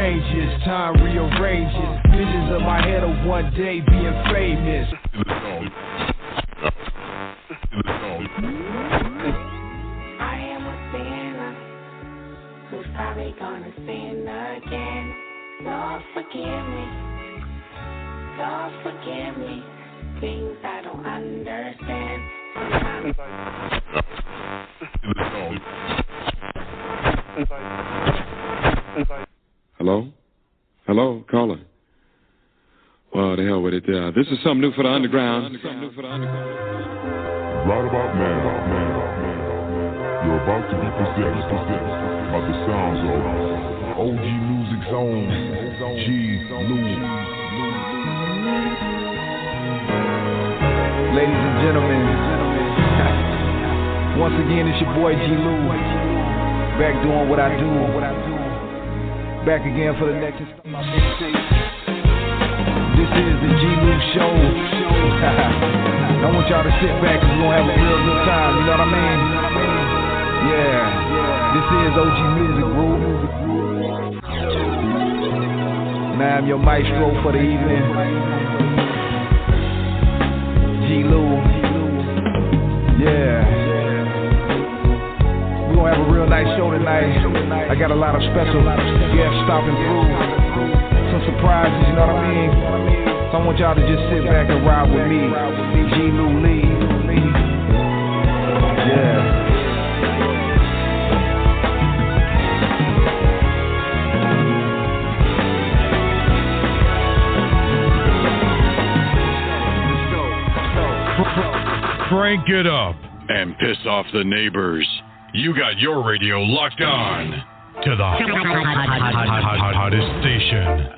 changes, time rearranges. Visions of my head of one day being famous. I am a sinner who's probably gonna sin again. Lord, forgive me. Lord, forgive me. Things I don't understand. Hello? Hello, caller. Well, the hell with it. This is something new for the underground. Right about now, you're about to be possessed by the sounds of OG Music's own G-Lew. Ladies and gentlemen, once again it's your boy G-Lew, back doing what I do, back again for the next installment. This is the G-Lew Show. I want y'all to sit back because we're going to have a real good time, you know what I mean? Yeah, this is OG Music Group. Now I'm your maestro for the evening, G-Lew. Yeah. We're going to have a real nice show tonight. I got a lot of special guests stopping through. Some surprises, you know what I mean? So I want y'all to just sit back and ride with me, G-Lew Lee. Yeah. Crank it up and piss off the neighbors. You got your radio locked on to the hottest station.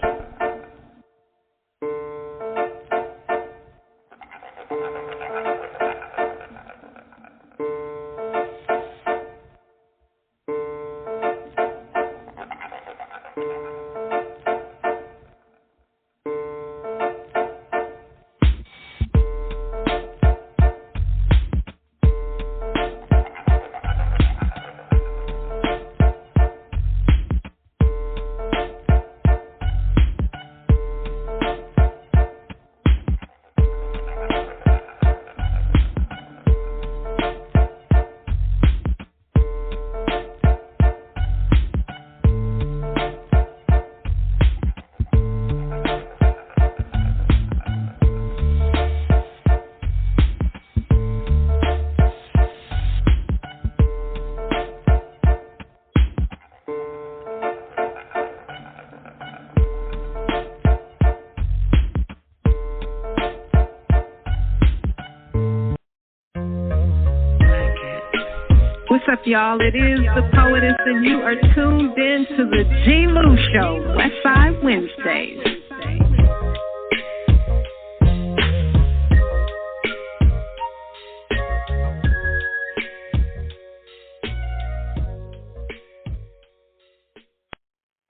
What's up, y'all? It is the Poetess, and you are tuned in to the G-Lew Show, Westside Wednesdays.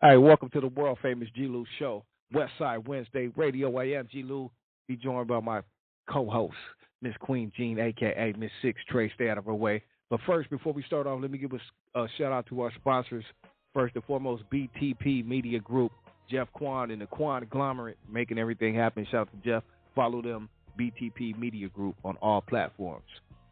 All right, welcome to the world famous G-Lew Show, Westside Wednesday Radio. I am G-Lew. Be joined by my co-host, Miss Queen Jean, a.k.a. Miss Six Trey. Stay out of her way. But first, before we start off, let me give a shout-out to our sponsors. First and foremost, BTP Media Group, Jeff Quan and the Quan Agglomerate, making everything happen. Shout out to Jeff. Follow them, BTP Media Group, on all platforms.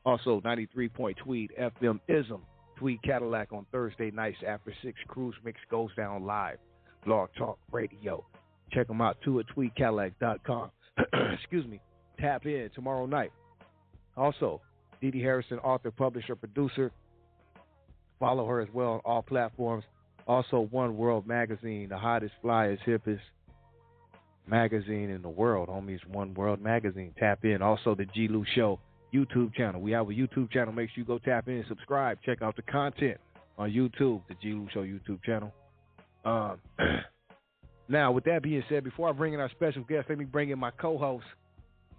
Also, 93 Tweed FM Ism, Tweed Cadillac on Thursday nights after 6. Cruise Mix goes down live. Blog Talk Radio. Check them out, too, at tweedcadillac.com. Excuse me. Tap in tomorrow night. Also, Dee Harrison, author, publisher, producer. Follow her as well on all platforms. Also, One World Magazine, the hottest, flyest, hippest magazine in the world. Homies, One World Magazine. Tap in. Also, the G-Lew Show YouTube channel. We have a YouTube channel. Make sure you go tap in and subscribe. Check out the content on YouTube, the G-Lew Show YouTube channel. Now, with that being said, before I bring in our special guest, let me bring in my co-host,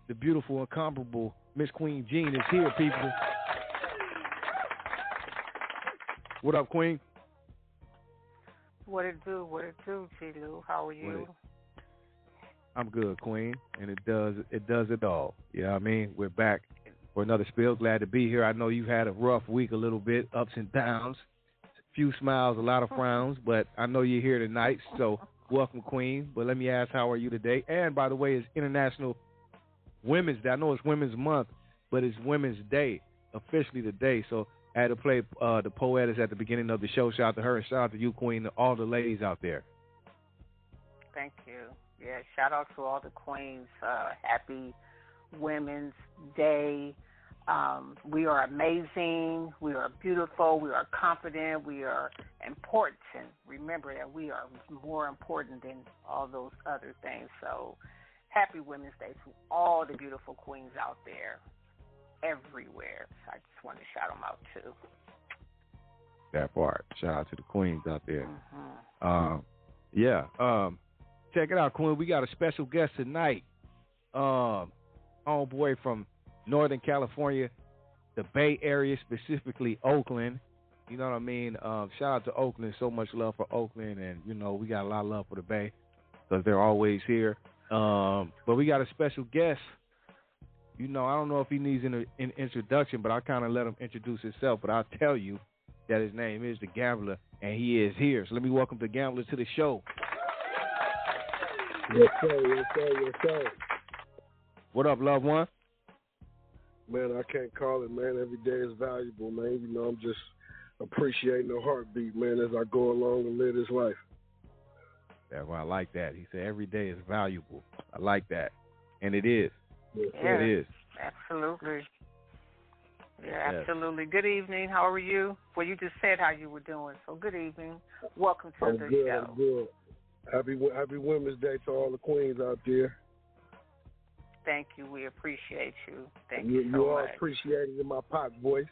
the beautiful, incomparable Miss Queen Jean is here, people. What up, Queen? What it do, G-Lew? How are you? I'm good, Queen, and it does it all. You know what I mean? We're back for another spill. Glad to be here. I know you had a rough week, a little bit, ups and downs, a few smiles, a lot of frowns, but I know you're here tonight, so welcome, Queen. But let me ask, how are you today? And by the way, it's International Women's Day. I know it's Women's Month, but it's Women's Day officially today. So I had to play the Poetess at the beginning of the show. Shout out to her and shout out to you, Queen, and all the ladies out there. Thank you. Yeah, shout out to all the queens. Happy Women's Day. We are amazing. We are beautiful. We are confident. We are important. Remember that we are more important than all those other things. So happy Women's Day to all the beautiful queens out there everywhere. So I just want to shout them out, too. That part. Shout out to the queens out there. Mm-hmm. Check it out, Queen. We got a special guest tonight. Homeboy from Northern California, the Bay Area, specifically Oakland. You know what I mean? Shout out to Oakland. So much love for Oakland. And, you know, we got a lot of love for the Bay because they're always here. But we got a special guest. You know, I don't know if he needs an introduction, but I kind of let him introduce himself. But I'll tell you that his name is the Gambler, and he is here. So let me welcome the Gambler to the show. Yes, sir. What up, loved one? Man, I can't call it, man. Every day is valuable, man. You know, I'm just appreciating the heartbeat, man, as I go along and live this life. That's why I like that. He said every day is valuable. I like that. And it is. Yes, Yeah, it is. Absolutely. Yeah, Yes. absolutely. Good evening. How are you? Well, you just said how you were doing, so good evening. Welcome to I'm the good, show. I'm good. Happy Women's Day to all the queens out there. Thank you. We appreciate you. Thank you so You are much. appreciated in my pot voice.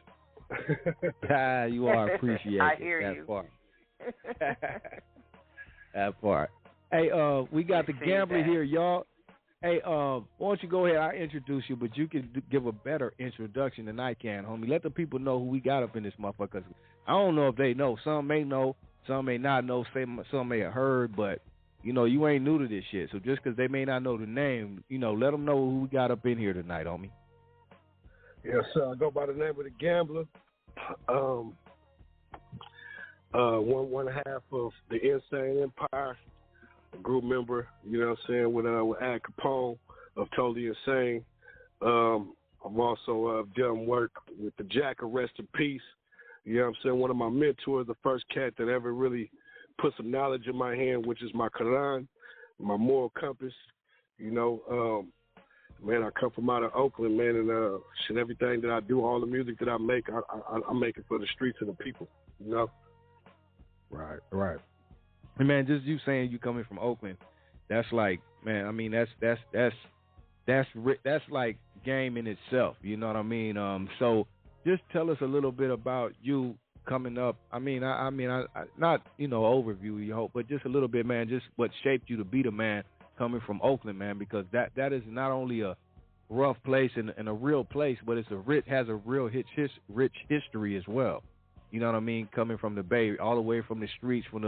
You are appreciated. I hear that you. Part. That part. Hey, we got the Gambler here, y'all. Hey, why don't you go ahead? I'll introduce you, but you can give a better introduction than I can, homie. Let the people know who we got up in this motherfucker. 'Cause I don't know if they know. Some may know. Some may not know. Some may have heard, but, you know, you ain't new to this shit. So just because they may not know the name, you know, let them know who we got up in here tonight, homie. Yes, sir. I go by the name of the Gambler. One half of the Insane Empire, a group member, you know what I'm saying, with Ad Capone of Totally Insane. I've also done work with the Jack of Rest in Peace. You know what I'm saying? One of my mentors, the first cat that ever really put some knowledge in my hand, which is my Quran, my moral compass. You know, man, I come from out of Oakland, man, and shit, everything that I do, all the music that I make, I make it for the streets and the people, you know? Right. And man, just you saying you coming from Oakland, that's like, man, I mean, that's like game in itself. You know what I mean? So just tell us a little bit about you coming up. I mean, I not, you know, overview, you hope, but just a little bit, man, just what shaped you to be the man coming from Oakland, man, because that is not only a rough place and a real place, but it's has a real rich history as well. You know what I mean? Coming from the Bay, all the way from the streets, from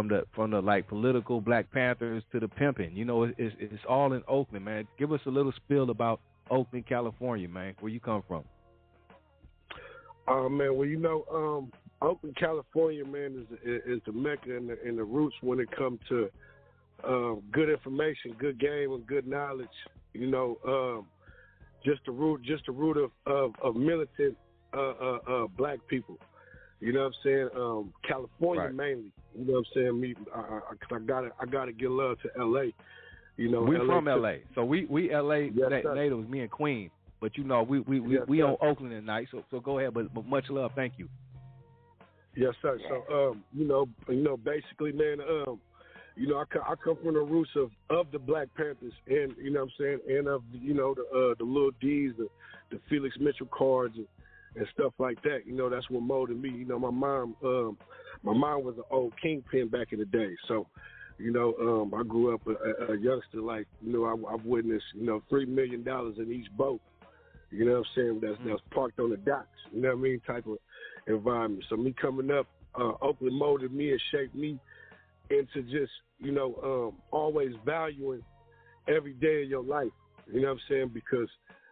the like political Black Panthers to the pimping. You know, it's all in Oakland, man. Give us a little spiel about Oakland, California, man. Where you come from? Man, well, you know, Oakland, California, man, is the mecca and the roots when it comes to good information, good game, and good knowledge. You know, just the root of militant Black people. You know what I'm saying? California right. mainly. You know what I'm saying? I gotta give love to LA. You know, we LA from LA, so we LA yes, natives, me and Queen. But you know, we yes, on Oakland tonight, so go ahead. But much love, thank you. Yes, sir. So you know, basically, man, you know, I come from the roots of the Black Panthers, and you know what I'm saying, and of you know the Lil D's, the Felix Mitchell cards, and stuff like that. You know, that's what molded me. You know, my mom was an old kingpin back in the day. So, you know, I grew up a youngster. Like, you know, I've witnessed, you know, $3 million in each boat. You know what I'm saying? That's parked on the docks. You know what I mean? Type of environment. So me coming up, Oakland molded me and shaped me into just, you know, always valuing every day of your life. You know what I'm saying? Because,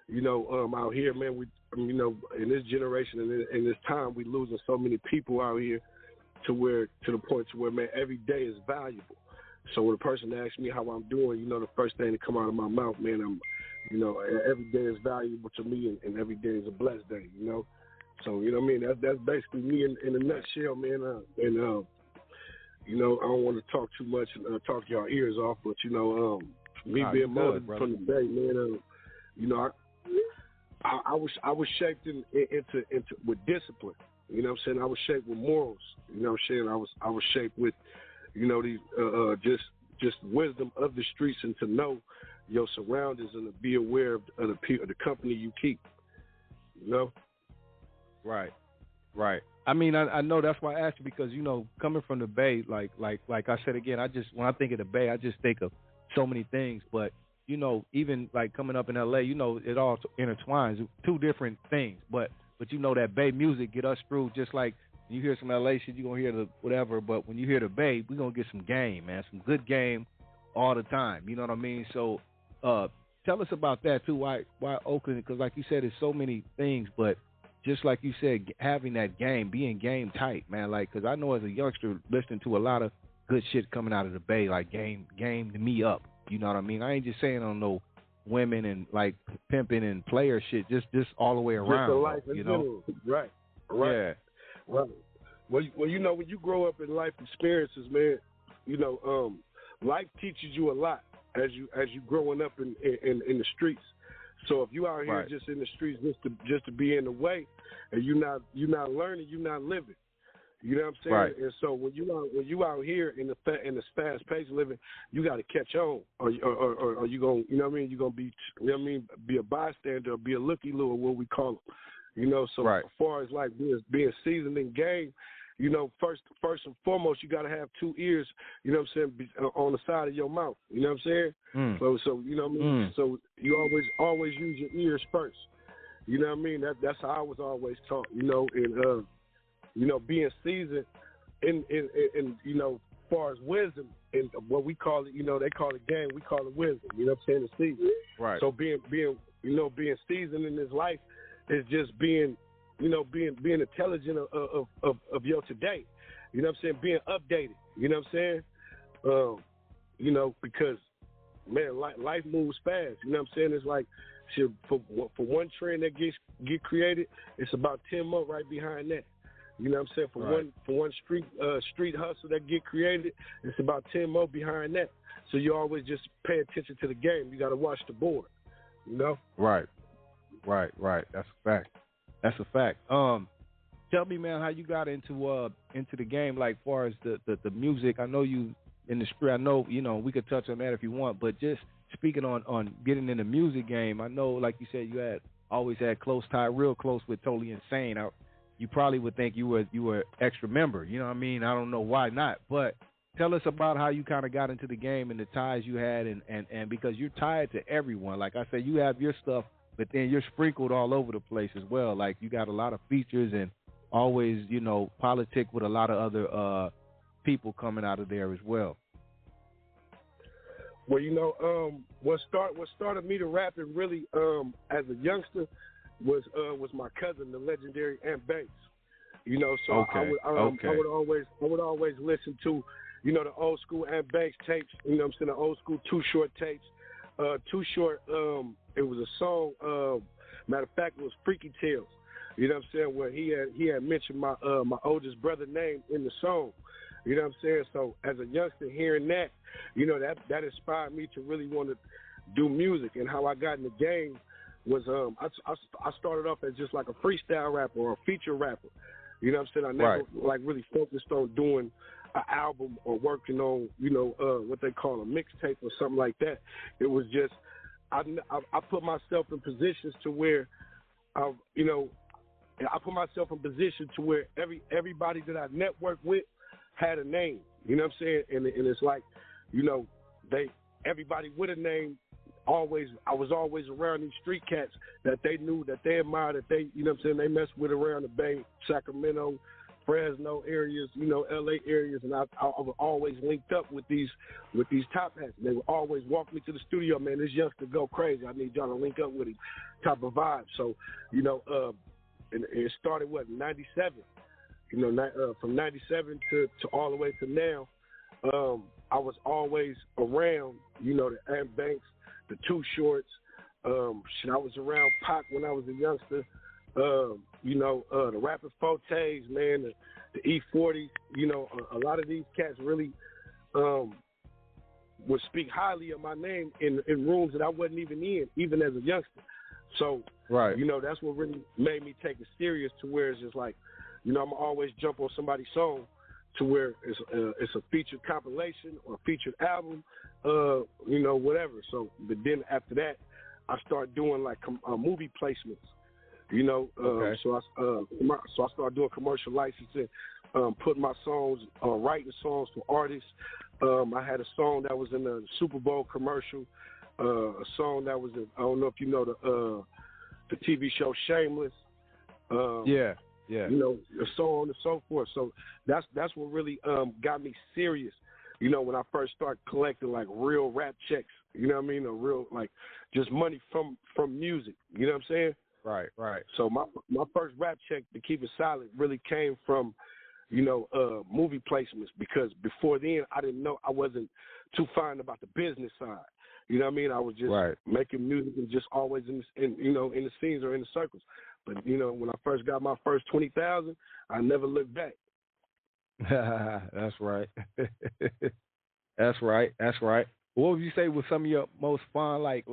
you know, out here, man, you know, in this generation and in this time, we losing so many people out here to the point to where, man, every day is valuable. So when a person asks me how I'm doing, you know, the first thing that come out of my mouth, man, you know, every day is valuable to me, and every day is a blessed day, you know. So, you know what I mean? That's basically me in a nutshell, man. You know, I don't want to talk too much and talk your ears off, but, you know, me being more from the Bay, man, you know, I was shaped into with discipline. You know what I'm saying? I was shaped with morals. You know what I'm saying? I was shaped with, you know, these just wisdom of the streets, and to know your surroundings and to be aware of the company you keep. You know? Right. I mean, I know that's why I asked you, because, you know, coming from the Bay, like I said again, when I think of the Bay, I just think of so many things. But, you know, even like coming up in LA, you know, it all intertwines, two different things. But you know, that Bay music get us through. Just like you hear some LA shit, you're gonna hear the whatever. But when you hear the Bay, we're gonna get some game, man, some good game all the time. You know what I mean? So tell us about that too. Why Oakland? Because like you said, there's so many things, but just like you said, having that game, being game tight, man. Like, because I know as a youngster listening to a lot of good shit coming out of the Bay, like game me up. You know what I mean? I ain't just saying on no women and like pimping and player shit, just all the way around. Just the life you know? Right. Yeah. Right. Well, you know, when you grow up in life experiences, man, you know, life teaches you a lot as you growing up in the streets. So if you out here just in the streets just to be in the way, and you're not learning, you're not living. You know what I'm saying? Right. And so when you out here in this fast paced living, you got to catch on, or you gonna, you know what I mean? You gonna be, you know what I mean? Be a bystander, or be a looky-loo, or what we call them. You know, so as far as like being seasoned in game, you know, first and foremost, you got to have 2 ears. You know what I'm saying? On the side of your mouth. You know what I'm saying? So you know what I mean? So you always use your ears first. You know what I mean? That's how I was always taught. You know, and you know, being seasoned in you know, as far as wisdom and what we call it, you know, they call it game, we call it wisdom. You know what I'm saying? The season. Right. So being seasoned in this life is just being intelligent of your today. You know what I'm saying? Being updated. You know what I'm saying? You know, because man, life moves fast. You know what I'm saying? It's like shit, for one trend that get created, it's about 10 more right behind that. You know what I'm saying? For one street hustle that get created, it's about 10 more behind that. So you always just pay attention to the game. You got to watch the board. You know? Right. That's a fact. Tell me, man, how you got into the game, like far as the music. I know you in the street. I know, you know, we could touch on that if you want, but just speaking on getting in the music game, I know, like you said, you always had real close with Totally Insane. You probably would think you were extra member. You know what I mean? I don't know why not, but tell us about how you kind of got into the game and the ties you had, and because you're tied to everyone. Like I said, you have your stuff, but then you're sprinkled all over the place as well. Like you got a lot of features and always, you know, politic with a lot of other people coming out of there as well. Well, you know, what started me to rapping really as a youngster was my cousin, the legendary Ant Banks. You know, so I would always listen to, you know, the old school Ant Banks tapes. You know what I'm saying? The old school Too Short tapes. Too Short. It was a song. Matter of fact, it was Freaky Tales. You know what I'm saying? Where he had mentioned my oldest brother name in the song. You know what I'm saying? So as a youngster, hearing that, you know, that inspired me to really want to do music. And how I got in the game was I started off as just like a freestyle rapper or a feature rapper. You know what I'm saying? I never like really focused on doing an album or working on, you know, what they call a mixtape or something like that. It was just I put myself in positions to where, you know, I put myself in position to where everybody that I networked with had a name. You know what I'm saying? And it's like, you know, everybody with a name. I was always around these street cats that they knew, that they admired, that they, you know what I'm saying, they messed with around the Bay, Sacramento, Fresno areas, you know, LA areas, and I was always linked up with these top hats. They would always walk me to the studio, man, this youngster go crazy. I need y'all to link up with him, type of vibe. So, you know, and it started, in 97? You know, from 97 to all the way to now. I was always around, you know, the Ant Banks, the Too Shorts. I was around Pac when I was a youngster. You know, the Rapid Fortes, man, the E40s. You know, a lot of these cats really would speak highly of my name in rooms that I wasn't even in, even as a youngster. So, right, you know, that's what really made me take it serious to where it's just like, you know, I'm always jump on somebody's song to where it's a featured compilation or a featured album, you know, whatever. So, but then after that, I started doing like movie placements, you know. Okay. So I started doing commercial licensing, putting my songs, writing songs for artists. I had a song that was in a Super Bowl commercial, a song that was in, I don't know if you know the TV show Shameless. Yeah. You know, and so on and so forth. So that's what really got me serious. You know, when I first started collecting like real rap checks, you know what I mean, or real like just money from music. You know what I'm saying? Right, right. So my first rap check, to keep it solid, really came from, you know, movie placements, because before then I didn't know, I wasn't too fine about the business side. You know what I mean? I was just making music and just always in you know, in the scenes or in the circles. But you know, when I first got my first 20,000, I never looked back. That's right. That's right. That's right. What would you say was some of your most fun, like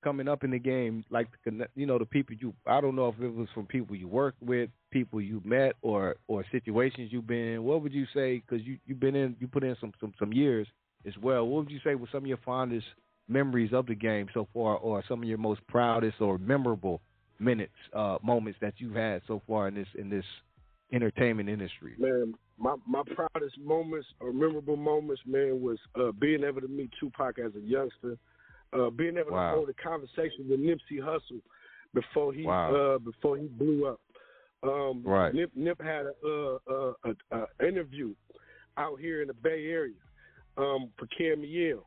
coming up in the game, like you know, the people you? I don't know if it was from people you worked with, people you met, or situations you've been in. What would you say? Because you put in some years as well. What would you say was some of your fondest memories of the game so far, or some of your most proudest or memorable moments that you've had so far in this entertainment industry? Man, my proudest moments or memorable moments, man, was being able to meet Tupac as a youngster, being able to hold a conversation with Nipsey Hussle before he blew up. Nip had a interview out here in the Bay Area for Camille,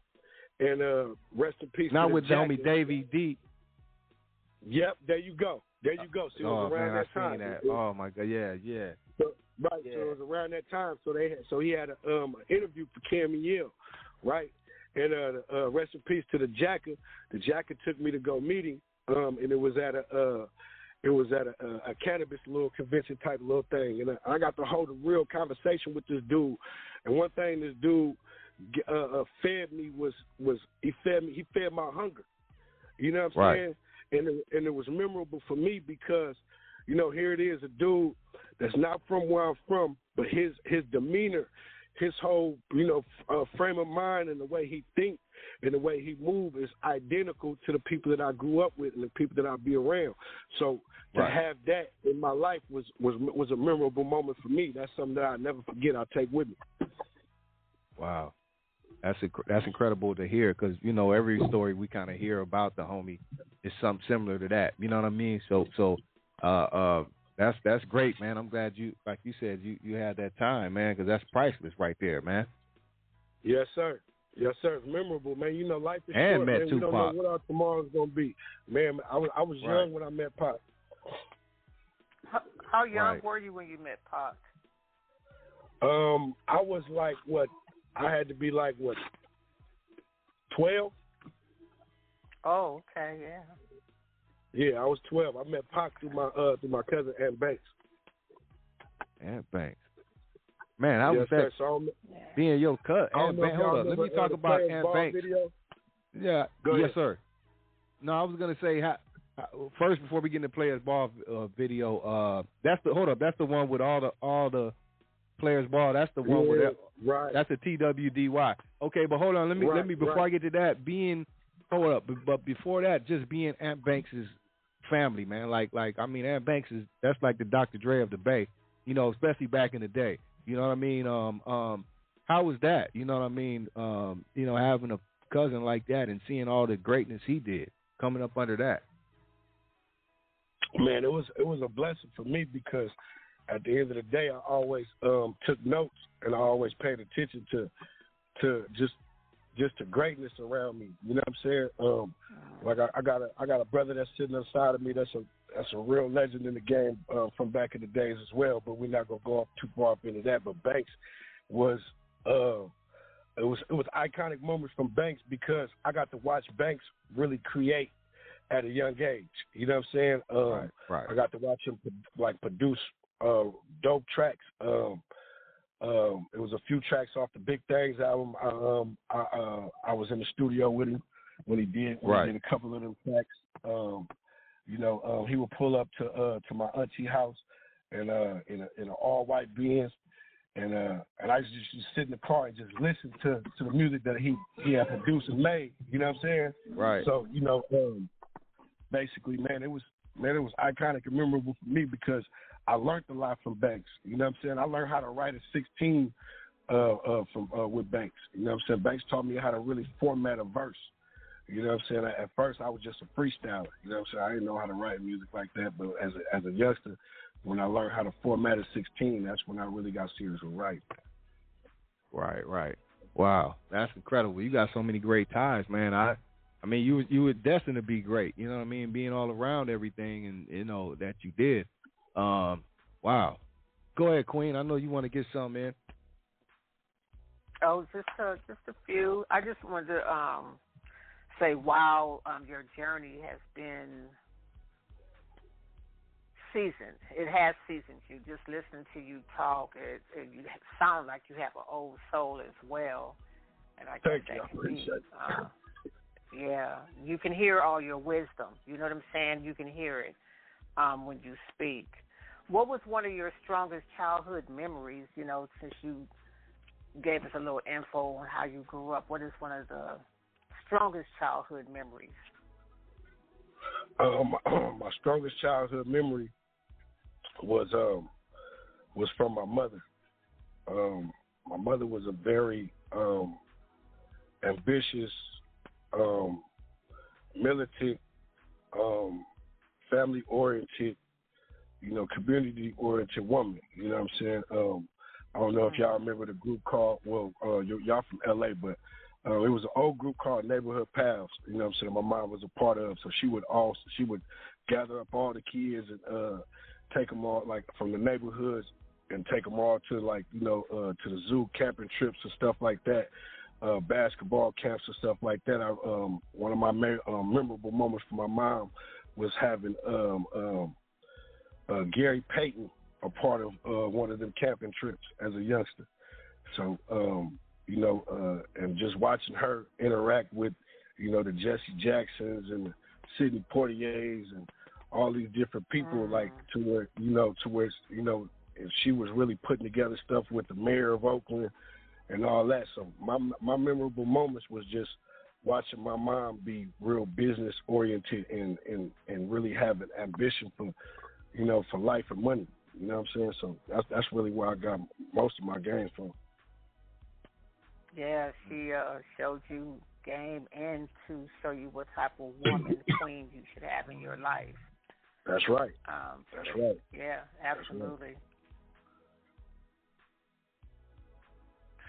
and rest in peace. Not to with the homie Davey D. Yep, there you go. There you go. So it was around that time. That. Oh my God, yeah. So it was around that time. So he had an interview for Camille, right? And rest in peace to the Jacker. The Jacker took me to go meet him, and it was at a cannabis little convention type little thing, and I got to hold a real conversation with this dude. And one thing this dude fed me was he fed my hunger. You know what I'm saying? And it was memorable for me because, you know, here it is, a dude that's not from where I'm from, but his demeanor, his whole, you know, frame of mind and the way he thinks and the way he moves is identical to the people that I grew up with and the people that I be around. So to have that in my life was a memorable moment for me. That's something that I'll never forget. I'll take with me. Wow. That's incredible to hear, because, you know, every story we kind of hear about the homie is something similar to that. You know what I mean? So that's great, man. I'm glad you, like you said, you had that time, man, because that's priceless right there, man. Yes, sir. Yes, sir. It's memorable, man. You know, life is and short, met man. Tupac. You don't know what our tomorrow's gonna be, man. I was young when I met Pac. How young were you when you met Pac? I was like, what? I had to be like, what, 12? Oh, okay, yeah. Yeah, I was 12. I met Pac through my cousin Ant Banks. Ant Banks. Man, how was that being your cousin? Ant Banks. Hold up. Let me talk about Ant Banks. Video? Yeah. Yes, sir. No, I was gonna say first, before we get into Players Ball video, that's the one with all the Players Ball. That's the one with that. Right. That's a TWDY. Okay, but hold on. Let me before I get to that, but before that, just being Ant Banks' family, man. Like I mean, Ant Banks that's like the Dr. Dre of the Bay, you know, especially back in the day. You know what I mean? How was that? You know what I mean? You know, having a cousin like that and seeing all the greatness he did coming up under that. Man, it was a blessing for me, because at the end of the day, I always took notes, and I always paid attention to just the greatness around me. You know what I'm saying? Like I got a brother that's sitting inside of me. That's a real legend in the game from back in the days as well. But we're not gonna go too far up into that. But Banks was it was iconic moments from Banks because I got to watch Banks really create at a young age. You know what I'm saying? Right. I got to watch him produce dope tracks. It was a few tracks off the Big Things album. I was in the studio with him when he did a couple of them tracks. He would pull up to my auntie house in an all white Benz. And I used to just sit in the car and just listen to the music that he had produced and made. You know what I'm saying? Right. So basically, man, it was iconic and memorable for me because I learned a lot from Banks. You know what I'm saying? I learned how to write at 16 with Banks. You know what I'm saying? Banks taught me how to really format a verse. You know what I'm saying? At first, I was just a freestyler. You know what I'm saying? I didn't know how to write music like that, but as a youngster, when I learned how to format at 16, that's when I really got serious with writing. Right. Wow, that's incredible. You got so many great ties, man. I mean, you were destined to be great. You know what I mean? Being all around everything, and that you did. Wow. Go ahead, Queen. I know you want to get some in. Oh, just a few. I just wanted to say, wow, your journey has been seasoned. It has seasoned you. Just listening to you talk, you sound like you have an old soul as well. And I Thank you. I appreciate it. Yeah, you can hear all your wisdom. You know what I'm saying? You can hear it when you speak. What was one of your strongest childhood memories, since you gave us a little info on how you grew up? What is one of the strongest childhood memories? My strongest childhood memory was from my mother. My mother was a very ambitious, militant, family-oriented, community-oriented woman. You know what I'm saying? I don't know if y'all remember the group called, y'all from L.A., but it was an old group called Neighborhood Pals. You know what I'm saying? My mom was a part of, so she would gather up all the kids and take them all, like, from the neighborhoods and take them all to, like, to the zoo camping trips and stuff like that, basketball camps and stuff like that. One of my memorable moments for my mom was having Gary Payton a part of one of them camping trips as a youngster. So, and just watching her interact with, the Jesse Jacksons and the Sidney Poitiers and all these different people, like to where and she was really putting together stuff with the mayor of Oakland and all that. So my memorable moments was just watching my mom be real business oriented and really have an ambition for life and money. You know what I'm saying? So that's really where I got most of my games from. Yeah, she showed you game and to show you what type of woman, queen you should have in your life. That's right. That's right. Yeah, absolutely. Right.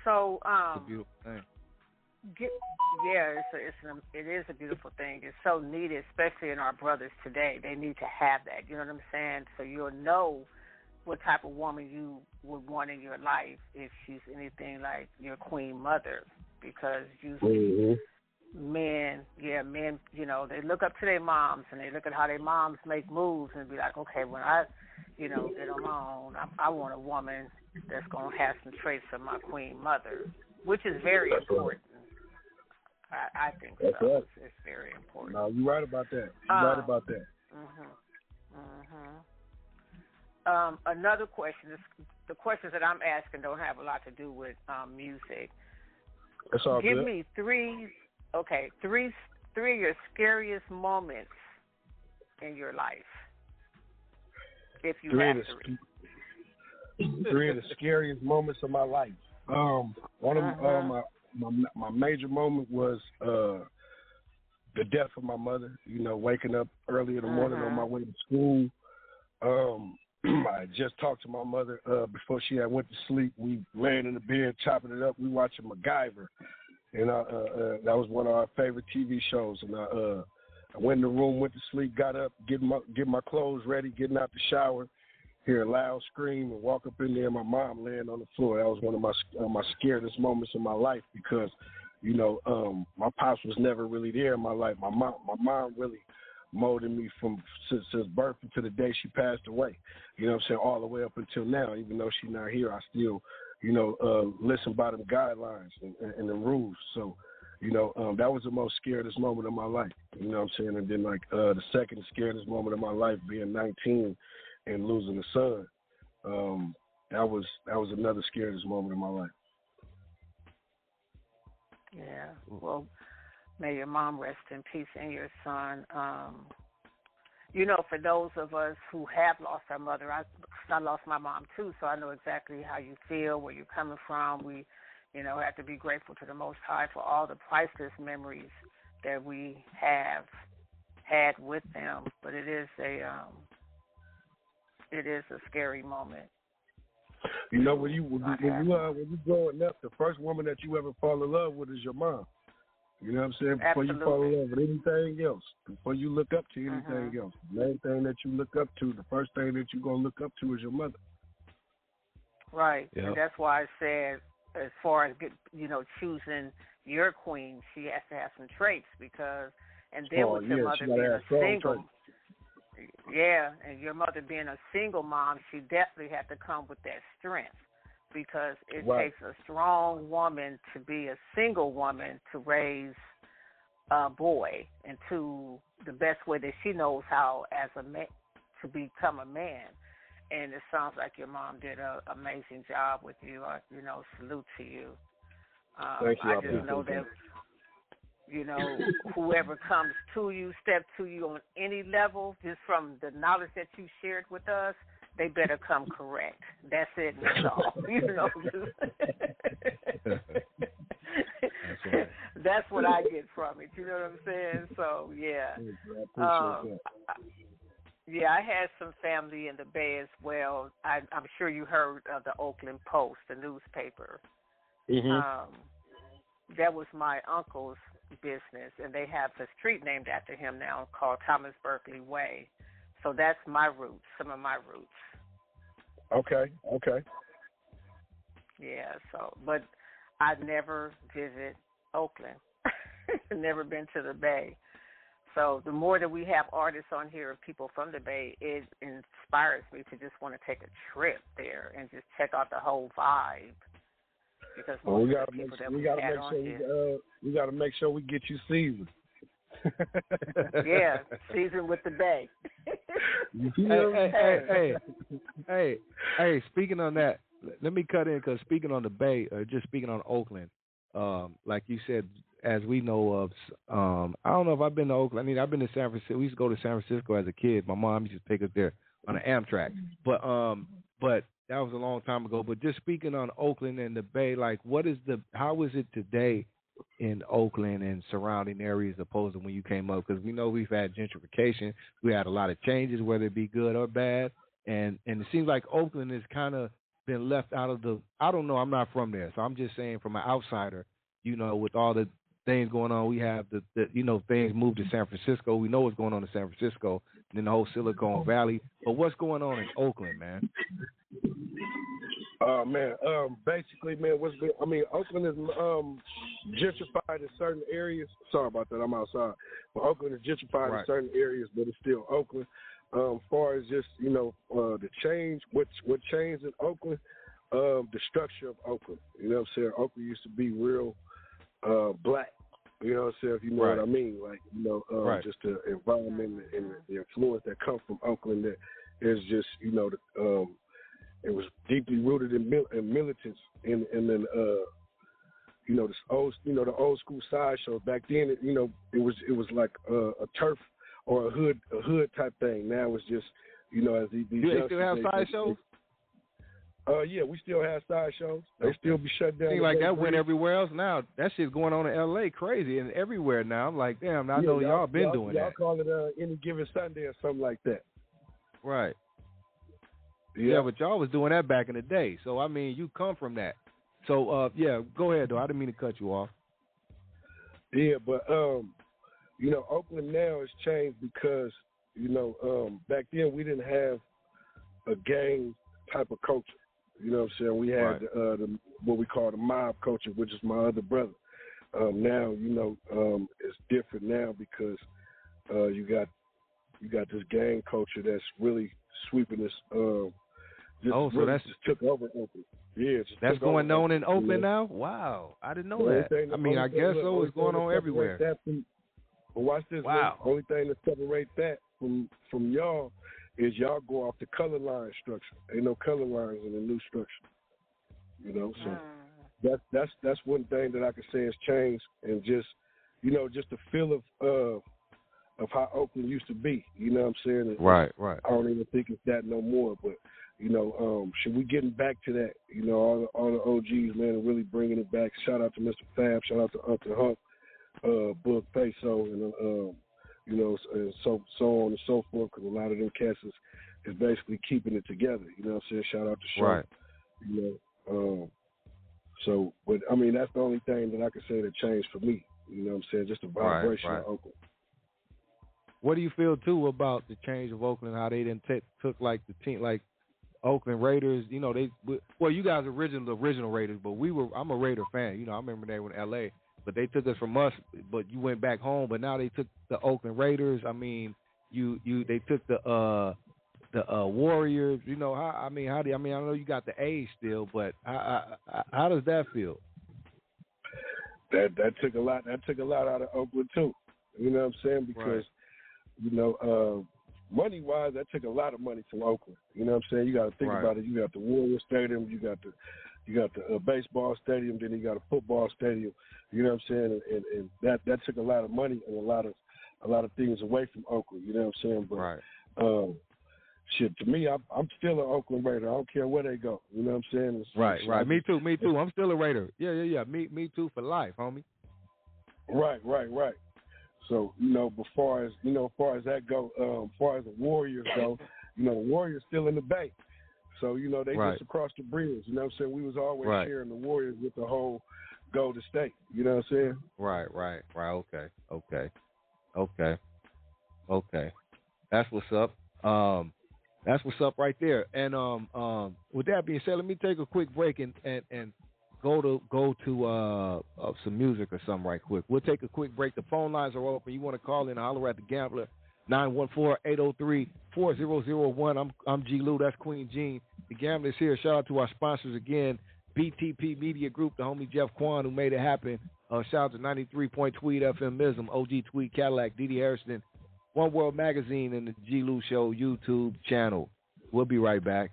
So, it's a beautiful thing. It is a beautiful thing. It's so needed, especially in our brothers today. They need to have that. You know what I'm saying? So you'll know what type of woman you would want in your life if she's anything like your queen mother, because usually men, they look up to their moms and they look at how their moms make moves and be like, okay, when I, get on my own, I want a woman that's going to have some traits of my queen mother, which is very important. I think that's so. Right. It's very important. No, you're right about that. Right about that. Another question is, the questions that I'm asking don't have a lot to do with music. That's all Give good. me three of your scariest moments in your life, if you have three. Three of the scariest moments of my life. One of my major moment was the death of my mother. Waking up early in the morning on my way to school. I just talked to my mother before she had went to sleep. We laying in the bed chopping it up. We watching MacGyver, and that was one of our favorite TV shows. And I went in the room, went to sleep, got up, get my clothes ready, getting out the shower, hear a loud scream and walk up in there, and my mom laying on the floor. That was one of my scariest moments in my life because, my pops was never really there in my life. My mom really molded me since birth until the day she passed away. You know what I'm saying? All the way up until now. Even though she's not here, I still, listen by them guidelines and the rules. So, that was the most scariest moment of my life. You know what I'm saying? And then the second scariest moment of my life being 19 and losing a son. That was another scariest moment of my life. Yeah. Well, may your mom rest in peace and your son. For those of us who have lost our mother, I lost my mom too, so I know exactly how you feel, where you're coming from. We, have to be grateful to the Most High for all the priceless memories that we have had with them. But it is a scary moment. When you growing up, the first woman that you ever fall in love with is your mom. You know what I'm saying? Before Absolutely. You fall in love with anything else, before you look up to anything else, the main thing that you look up to, the first thing that you're going to look up to is your mother. Right. Yep. And that's why I said, as far as, choosing your queen, she has to have some traits and then with your mother being a single, and your mother being a single mom, she definitely had to come with that strength. Because it takes a strong woman to be a single woman to raise a boy into the best way that she knows how as a man to become a man. And it sounds like your mom did an amazing job with you. Salute to you. Thank you. I just know that, whoever comes to you, step to you on any level, just from the knowledge that you shared with us, they better come correct. That's it. That's all. That's what I get from it. You know what I'm saying? So, yeah. I had some family in the Bay as well. I'm sure you heard of the Oakland Post, the newspaper. Mm-hmm. That was my uncle's business, and they have a street named after him now called Thomas Berkeley Way. So that's my roots, some of my roots. Okay. Yeah, but I never visit Oakland. Never been to the Bay. So the more that we have artists on here of people from the Bay, it inspires me to just want to take a trip there and just check out the whole vibe. Because we got to make sure we get you seasoned. Yeah, seasoned with the Bay. Hey, speaking on that, let me cut in because speaking on the Bay, just speaking on Oakland, like you said, as we know of, I don't know if I've been to Oakland. I mean, I've been to San Francisco. We used to go to San Francisco as a kid. My mom used to take us there on an Amtrak. But that was a long time ago. But just speaking on Oakland and the Bay, like, how is it today in Oakland and surrounding areas opposed to when you came up? Because we know we've had gentrification. We had a lot of changes, whether it be good or bad. And it seems like Oakland has kind of been left out of I don't know, I'm not from there. So I'm just saying from an outsider, with all the things going on, we have the things moved to San Francisco. We know what's going on in San Francisco and then the whole Silicon Valley. But what's going on in Oakland, man? Basically, man, Oakland is gentrified in certain areas. Sorry about that, I'm outside. But Oakland is gentrified in certain areas, but it's still Oakland. Far as just, the change, what changed in Oakland, the structure of Oakland. You know what I'm saying? Oakland used to be real black. You know what I'm saying? If you know what I mean. Like, just the environment and the influence that comes from Oakland that is just, it was deeply rooted in militants and then the old school sideshow. Back then, it was like a turf or a hood type thing. Now it's just, as these do they still have sideshows? Yeah, we still have sideshows. They still be shut down. Seems like that went everywhere else now. That shit's going on in L.A. crazy and everywhere now. I'm like, damn, I know y'all been doing that. Y'all call it Any Given Sunday or something like that. Right. Yeah, but y'all was doing that back in the day. So, I mean, you come from that. So, go ahead, though. I didn't mean to cut you off. Yeah, but, Oakland now has changed because, back then we didn't have a gang type of culture. You know what I'm saying? We had the what we call the mob culture, which is my other brother. Now, it's different now because you got this gang culture that's really sweeping this. So that's just took over Oakland. Yeah, that's going on in Oakland now. Wow, I didn't know that. I mean, I guess so. It's going on everywhere. But watch this. Wow. The only thing that separates that from y'all is y'all go off the color line structure. Ain't no color lines in the new structure. So that's one thing that I can say has changed, and just the feel of how Oakland used to be. You know what I'm saying? Right. I don't even think it's that no more. But should we getting back to that? All the OGs, man, are really bringing it back. Shout out to Mr. Fab. Shout out to Uncle Hump, Book Peso, and and so on and so forth. Because a lot of them cats is basically keeping it together. You know what I'm saying? Shout out to Shaw. Right. So, but I mean, that's the only thing that I can say that changed for me. You know what I'm saying? Just the vibration of Oakland. What do you feel too about the change of Oakland? How they didn't took like the team, like Oakland Raiders. You guys are the original Raiders, but I'm a Raider fan. I remember they were in L.A., but they took us from us. But you went back home. But now they took the Oakland Raiders. I mean, they took the Warriors. I know you got the A's still, but how does that feel? That took a lot. That took a lot out of Oakland too. You know what I'm saying? Because money wise, that took a lot of money from Oakland. You know what I'm saying? You got to think about it. You got the Warrior Stadium. You got the baseball stadium. Then you got a football stadium. You know what I'm saying? And that took a lot of money and a lot of things away from Oakland. You know what I'm saying? But shit, to me, I'm still an Oakland Raider. I don't care where they go. You know what I'm saying? Right. Me too. I'm still a Raider. Yeah. Me too for life, homie. Right. So, as far as that go, as far as the Warriors go, the Warriors still in the Bay. So, they just across the bridge. You know what I'm saying? We was always sharing the Warriors with the whole Golden State. You know what I'm saying? Right. Okay. That's what's up. That's what's up right there. And with that being said, let me take a quick break and go to some music or something right quick. We'll take a quick break. The phone lines are open. You want to call in and holler at the Gambler, 914-803-4001. I'm G-Lew. That's Queen Jean. The Gambler is here. Shout out to our sponsors again, BTP Media Group, the homie Jeff Quan who made it happen. Shout out to 93.3 Tweed FM Mism, OG Tweed Cadillac, Didi Harrison, One World Magazine, and the G-Lew Show YouTube channel. We'll be right back.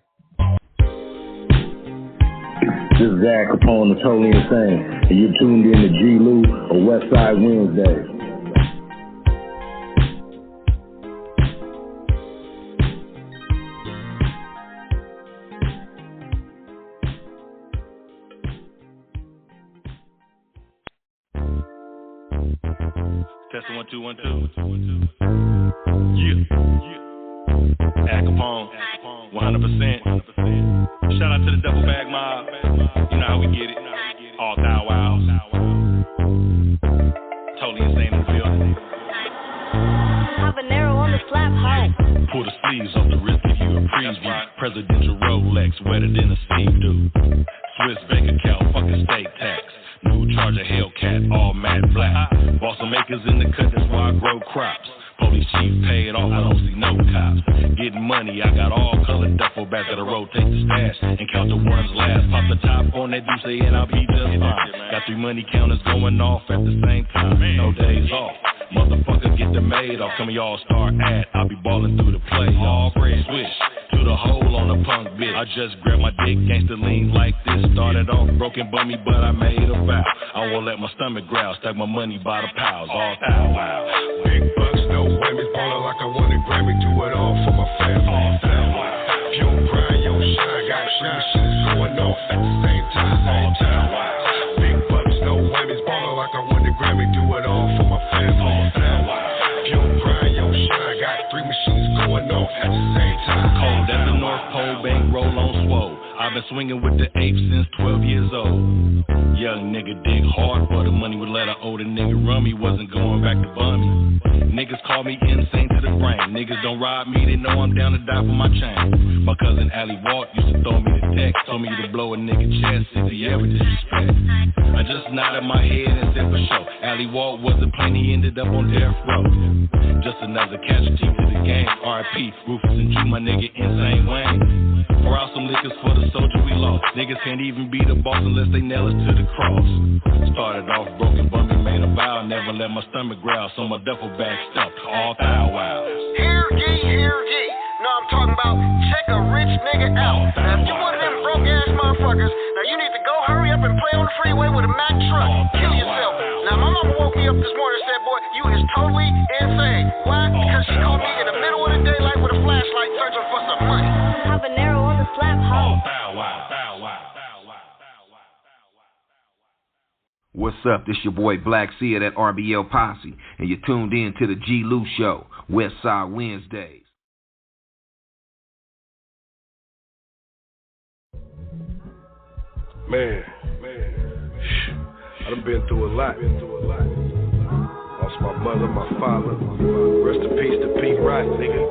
This is Zach Capone, the Totally Insane, and you're tuned in to G-Lew or Westside Wednesday. Testing 1 2 1 2. Yeah. Zach Capone, 100%. Shout out to the Double Bag Mob. You know how we get it. All thou wow. Totally Insane in the building. Habanero on the slap home. Pull the sleeves off the wrist, give you a preview. Presidential Rolex, wetter than a sea do. Swiss bank account, fucking state tax. New Charger Hellcat, all matte black. Bought some acres in the cut, that's why I grow crops. Police chief paid off, I don't see no cops. Getting money, I got all colored duffel bags that'll rotate the stash and count the ones last. Pop the top on that Duce and I'll be just fine. Got 3 money counters going off at the same time. No days off. Motherfucker get the maid off. Some of y'all start at. I'll be balling through the play. All bread switch to the hole on the punk bitch. I just grabbed my dick, gangsta lean like this. Started off broken bummy, but I made a vow. I won't let my stomach growl. Stack my money by the piles. All thou wow. Big bucks, no whammies. Ballin' like I won a Grammy. Do it all for my family. All thou wow. If you don't grind, you don't shine. Got shit going off at the same time. All thou wow. Big bucks, no whammies. Ballin' like I won a Grammy. Do it all for my family. All thou wow. If you don't grind, you don't shine. Got 3 machines going off at the same time. Cold as the North Pole, bankroll on swole. I've been swinging with the apes since 12 years old. Young nigga dig hard for the money, would let an older nigga run me, wasn't going back to bum me. Niggas call me insane to the brain, niggas don't ride me, they know I'm down to die for my chain. My cousin Allie Walt used to throw me the text, told me to blow a nigga chest if he ever disrespect. I just nodded my head and said for sure. Allie Walt wasn't playing, he ended up on death row. Just another casualty to the game. R.I.P. Rufus and Drew, my nigga Insane Wayne. Pour out some liquors for the soldier we lost. Niggas can't even be the boss unless they nail us to the cross. Started off broken, but we made a vow. Never let my stomach growl, so my duffel bag stuffed all thou wows. Hear ye. No, I'm talking about check a rich nigga out. Now, if you one of them broke ass motherfuckers, now you need to go hurry up and play on the freeway with a Mack truck. Kill yourself. Now, my mama woke me up this morning and said, boy, you is totally insane. Why? Because she caught me in the middle of the daylight with a flashlight searching for some money. Habanero on the slap hole. What's up? This your boy Black C of that RBL Posse, and you're tuned in to the G-Lew Show, Westside Wednesdays. Man, I done been through a lot. Lost my mother, my father. Rest in peace to Pete Wright, nigga.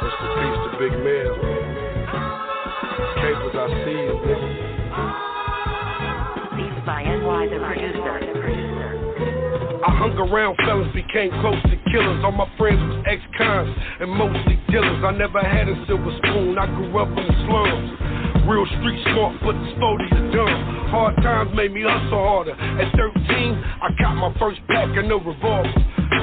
Rest in peace to Big Man. Capers, I see you, nigga. Beats by NY, the producer. I hung around fellas, became close to killers. All my friends was ex-cons and mostly dealers. I never had a silver spoon, I grew up in the slums. Real street smart, but the sporty is dumb. Hard times made me hustle harder. At 13, I got my first pack and a revolver.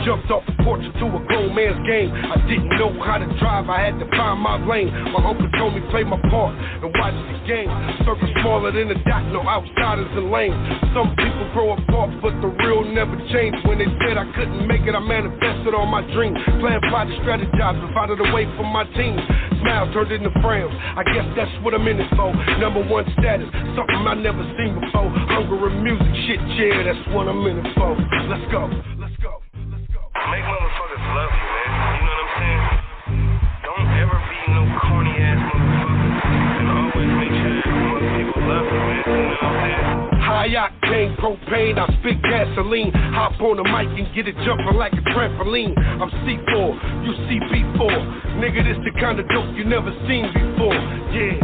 Jumped off the porch into a grown man's game. I didn't know how to drive, I had to find my lane. My uncle told me play my part and watch the game. Circle smaller than a dot, no outsiders and lanes. Some people grow apart, but the real never changed. When they said I couldn't make it, I manifested all my dreams. Plan, plot, strategize, provided a way for my team. Smiles turned into frowns, I guess that's what I'm in it for. Number one status, something I never seen before. Hunger and music, shit, yeah, that's what I'm in it for. Let's go. Make motherfuckers love you, man. You know what I'm saying? Don't ever be no corny ass motherfucker. And always make sure that people love you, man. You know what I'm saying? High octane, propane, I spit gasoline. Hop on the mic and get it jumping like a trampoline. I'm C4, you CB4. Nigga, this the kind of dope you never seen before. Yeah.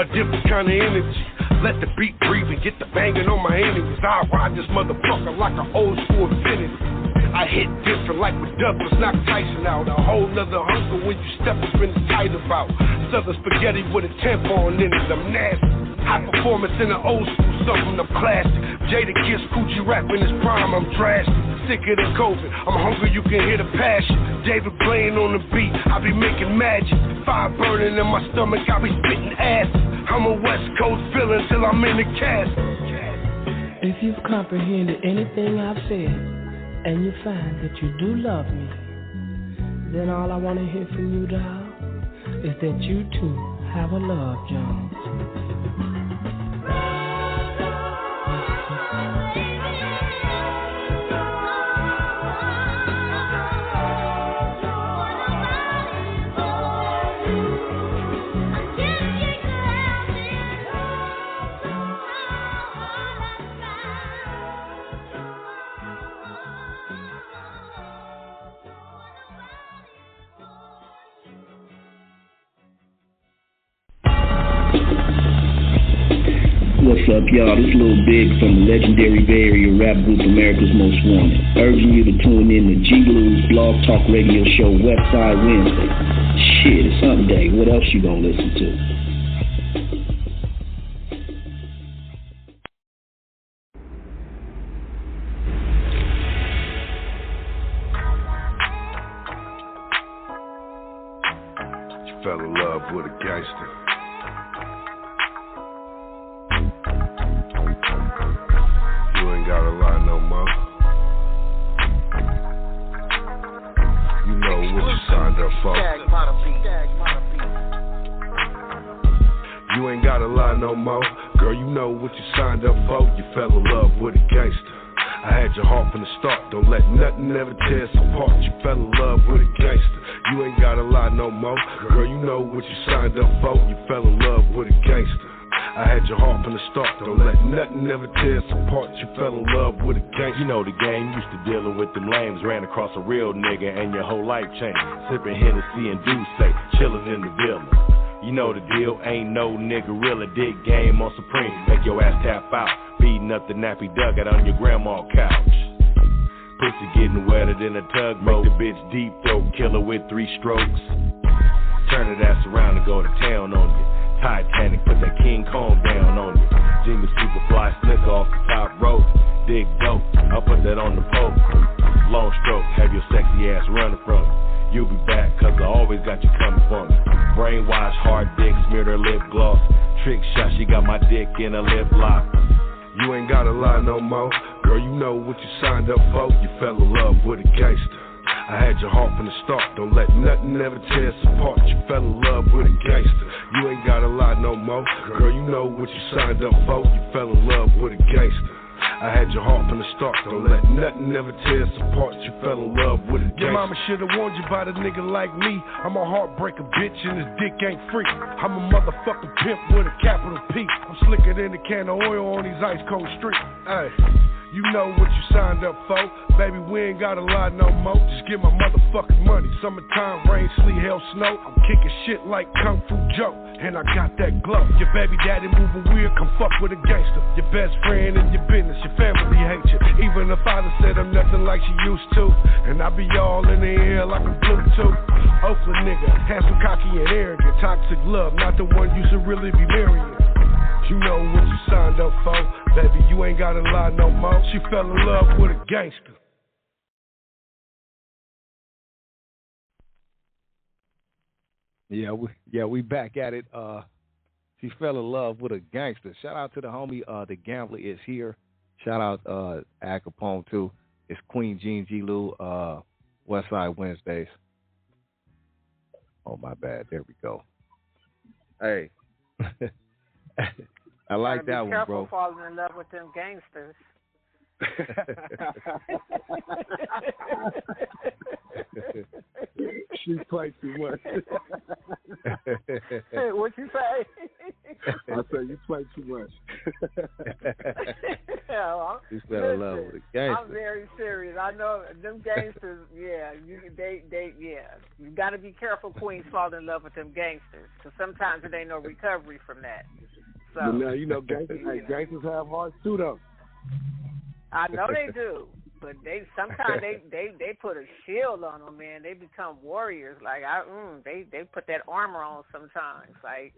A different kind of energy. Let the beat breathe and get the banging on my enemies. I ride this motherfucker like an old school Infinity. I hit different like with Douglas, knock Tyson out. A whole nother hunger when you step up in the tight about. Southern spaghetti with a tampon in it, I'm nasty. High performance in the old school, something I'm classic. Jada Kiss, Coochie rap in his prime, I'm drastic. Sicker than COVID, I'm hungry, you can hear the passion. David Blaine on the beat, I be making magic. Fire burning in my stomach, I be spitting acid. I'm a West Coast villain till I'm in the cast. If you've comprehended anything I've said, and you find that you do love me, then all I want to hear from you, doll, is that you too have a love, Jones. What's up, y'all? This Lil Big from the legendary Bay Area rap group America's Most Wanted. Urging you to tune in to G-Lew's blog talk radio show Westside Wednesday. Shit, it's hump day. What else you gonna listen to? You fell in love with a gangster. Gotta lie no more. You know what you signed up for. You ain't gotta lie no more. Girl, you know what you signed up for. You fell in love with a gangster. I had your heart from the start. Don't let nothing ever tear us apart. You fell in love with a gangster. You ain't gotta lie no more. Girl, you know what you signed up for. You fell in love with a gangster. I had your heart from the start. Don't let nothing ever tear us apart. You fell in love with a gang. You know the game, used to dealing with them lames. Ran across a real nigga and your whole life changed. Sipping Hennessy and Douce, chillin' in the villa. You know the deal, ain't no nigga real. A dig game on Supreme. Make your ass tap out. Feeding up the nappy dugout on your grandma's couch. Pussy getting wetter than a tugboat. Make the bitch deep throat killer with 3 strokes. Turn that ass around and go to town on you. Titanic, put that King Kong down on you. Jimmy Superfly snicker off the top rope. Dig dope, I'll put that on the pole. Long stroke, have your sexy ass running from me. You'll be back, cause I always got you coming for me. Brainwash, hard dick, smeared her lip gloss. Trick shot, she got my dick in a lip lock. You ain't gotta lie no more. Girl, you know what you signed up for. You fell in love with a gangster. I had your heart from the start. Don't let nothing ever tear us apart. You fell in love with a gangster. You ain't gotta lie no more. Girl, you know what you signed up for. You fell in love with a gangster. I had your heart from the start. Don't let nothing ever tear us apart. You fell in love with a gangster. Your mama should've warned you about a nigga like me. I'm a heartbreaker, bitch, and this dick ain't free. I'm a motherfucking pimp with a capital P. I'm slicker than a can of oil on these ice cold streets. Hey, you know what you signed up for. Baby, we ain't gotta lie no more. Just get my motherfucking money. Summertime, rain, sleet, hell, snow. I'm kicking shit like Kung Fu Joe. And I got that glow. Your baby daddy moving weird, come fuck with a gangster. Your best friend in your business, your family hate you. Even the father said I'm nothing like she used to. And I be all in the air like a Bluetooth. Oakland nigga, handsome, cocky, and arrogant. Toxic love, not the one you should really be marrying. You know what you signed up for. Baby, you ain't gotta lie no more. She fell in love with a gangster. Yeah, we back at it. She fell in love with a gangster. Shout out to the homie, the Gamblah is here. Shout out Al Capone too. It's Queen Jean G-Lew, Westside Wednesdays. Oh my bad. There we go. Hey. I like that one, bro. Be careful falling in love with them gangsters. She played too much. Hey, what you say? I said you play too much. You fell in love with a gangster. I'm very serious. I know them gangsters. Yeah, you got to be careful, queens, falling in love with them gangsters, because sometimes it ain't no recovery from that. So but now you know gangsters have hearts too, though. I know they do, but they sometimes they put a shield on them, man. They become warriors. Like they put that armor on sometimes. Like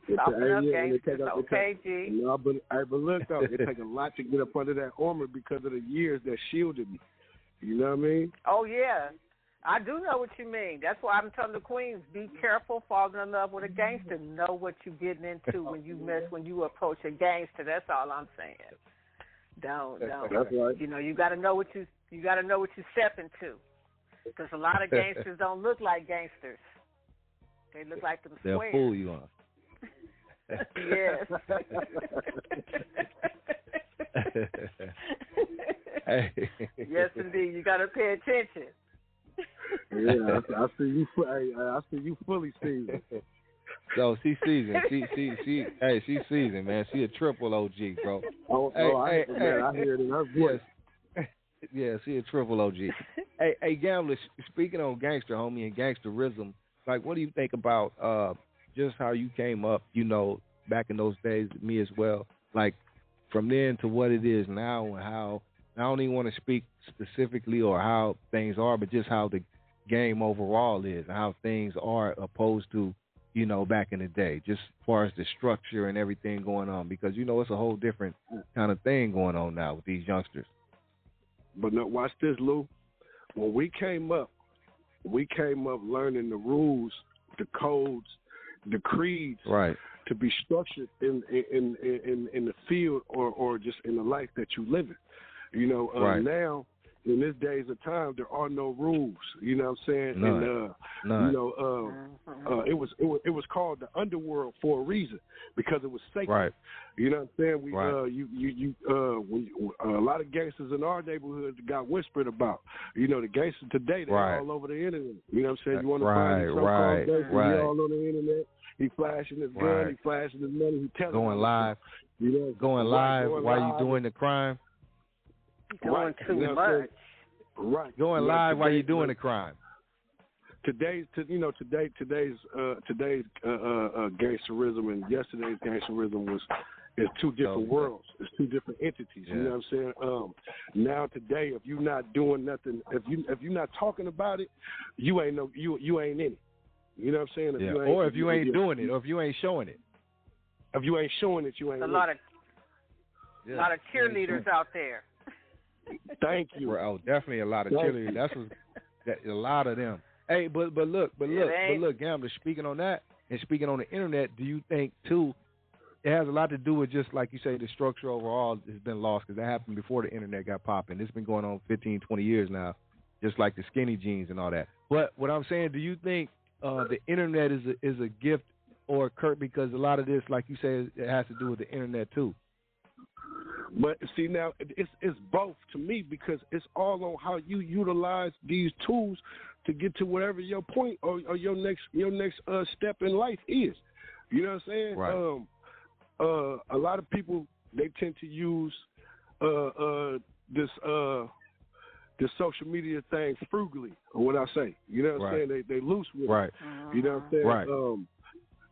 soften up, gangsters. Okay, G. No, but look though, it takes a lot to get up under that armor because of the years that shielded me. You know what I mean? Oh yeah, I do know what you mean. That's why I'm telling the queens: be careful, falling in love with a gangster. Know what you're getting into when you approach a gangster. That's all I'm saying. Don't. That's right. You know, you got to know what you step into, because a lot of gangsters don't look like gangsters. They look like them squares. They'll fool you on. Yes. Hey. Yes, indeed. You got to pay attention. Yeah, I see you. I see you fully seasoned. So she seasoned. She's seasoned, man. She a triple OG, bro. I hear it in her voice. Yeah, she a triple OG. Hey, Gamblah, speaking on gangster, homie, and gangsterism, like, what do you think about just how you came up, you know, back in those days, me as well, like, from then to what it is now, and how, I don't even want to speak specifically or how things are, but just how the game overall is, and how things are opposed to, you know, back in the day, just as far as the structure and everything going on, because, you know, it's a whole different kind of thing going on now with these youngsters. But no, watch this, Lou. When we came up learning the rules, the codes, the creeds, right, to be structured in the field or just in the life that you live in. You know, right. Now, in this days of time, there are no rules. You know what I'm saying? None. And you know, it was called the underworld for a reason, because it was sacred. Right. You know what I'm saying? Right. A lot of gangsters in our neighborhood got whispered about. You know, the gangsters today, they're all over the internet. You know what I'm saying? You want to find some gangsters, they're all on the internet. He flashing his gun. Right. He flashing his money. He telling Going you live. You know, going live while you doing the crime. Doing too much. Right. Going live while you're doing the crime. Today's gangsterism and yesterday's gangsterism is two different worlds. It's two different entities. You know what I'm saying? Now today, if you're not doing nothing, if you're not talking about it, you ain't in it. You know what I'm saying? If you ain't doing it, or if you ain't showing it. If you ain't showing it, you ain't. A lot of cheerleaders out there. Thank you. Oh, definitely a lot of cheerleaders. That's a lot of them. Hey, but look, Gambler. Speaking on that and speaking on the internet, do you think too? It has a lot to do with just like you say, the structure overall has been lost because that happened before the internet got popping. It's been going on 15, 20 years now, just like the skinny jeans and all that. But what I'm saying, do you think the internet is a gift or a curse? Because a lot of this, like you say, it has to do with the internet too. But see, now it's both to me because it's all on how you utilize these tools to get to whatever your point or your next step in life is. You know what I'm saying? Right. A lot of people, they tend to use this social media thing frugally, or what I say. You know what I'm saying? They loose with it. You know what I'm saying? Right.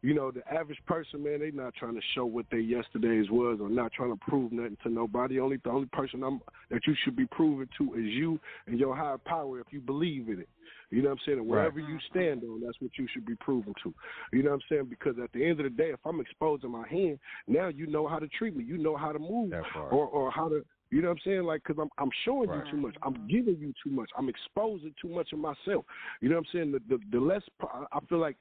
You know, the average person, man, they not trying to show what their yesterdays was or not trying to prove nothing to nobody. The only person that you should be proving to is you and your higher power if you believe in it. You know what I'm saying? And wherever you stand on, that's what you should be proven to. You know what I'm saying? Because at the end of the day, if I'm exposing my hand, now you know how to treat me. You know how to move or how to, you know what I'm saying? Like, because I'm showing you too much. I'm giving you too much. I'm exposing too much of myself. You know what I'm saying? The less, I feel like,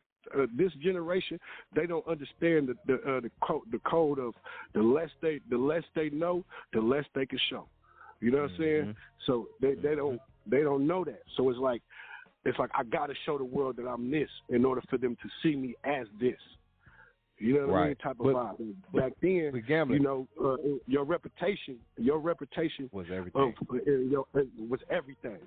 this generation, they don't understand the code of the less they know, the less they can show. You know what I'm saying? So they don't know that. So it's like I got to show the world that I'm this in order for them to see me as this. You know what I mean? Type of vibe. Back then, you know, your reputation was everything. Was everything.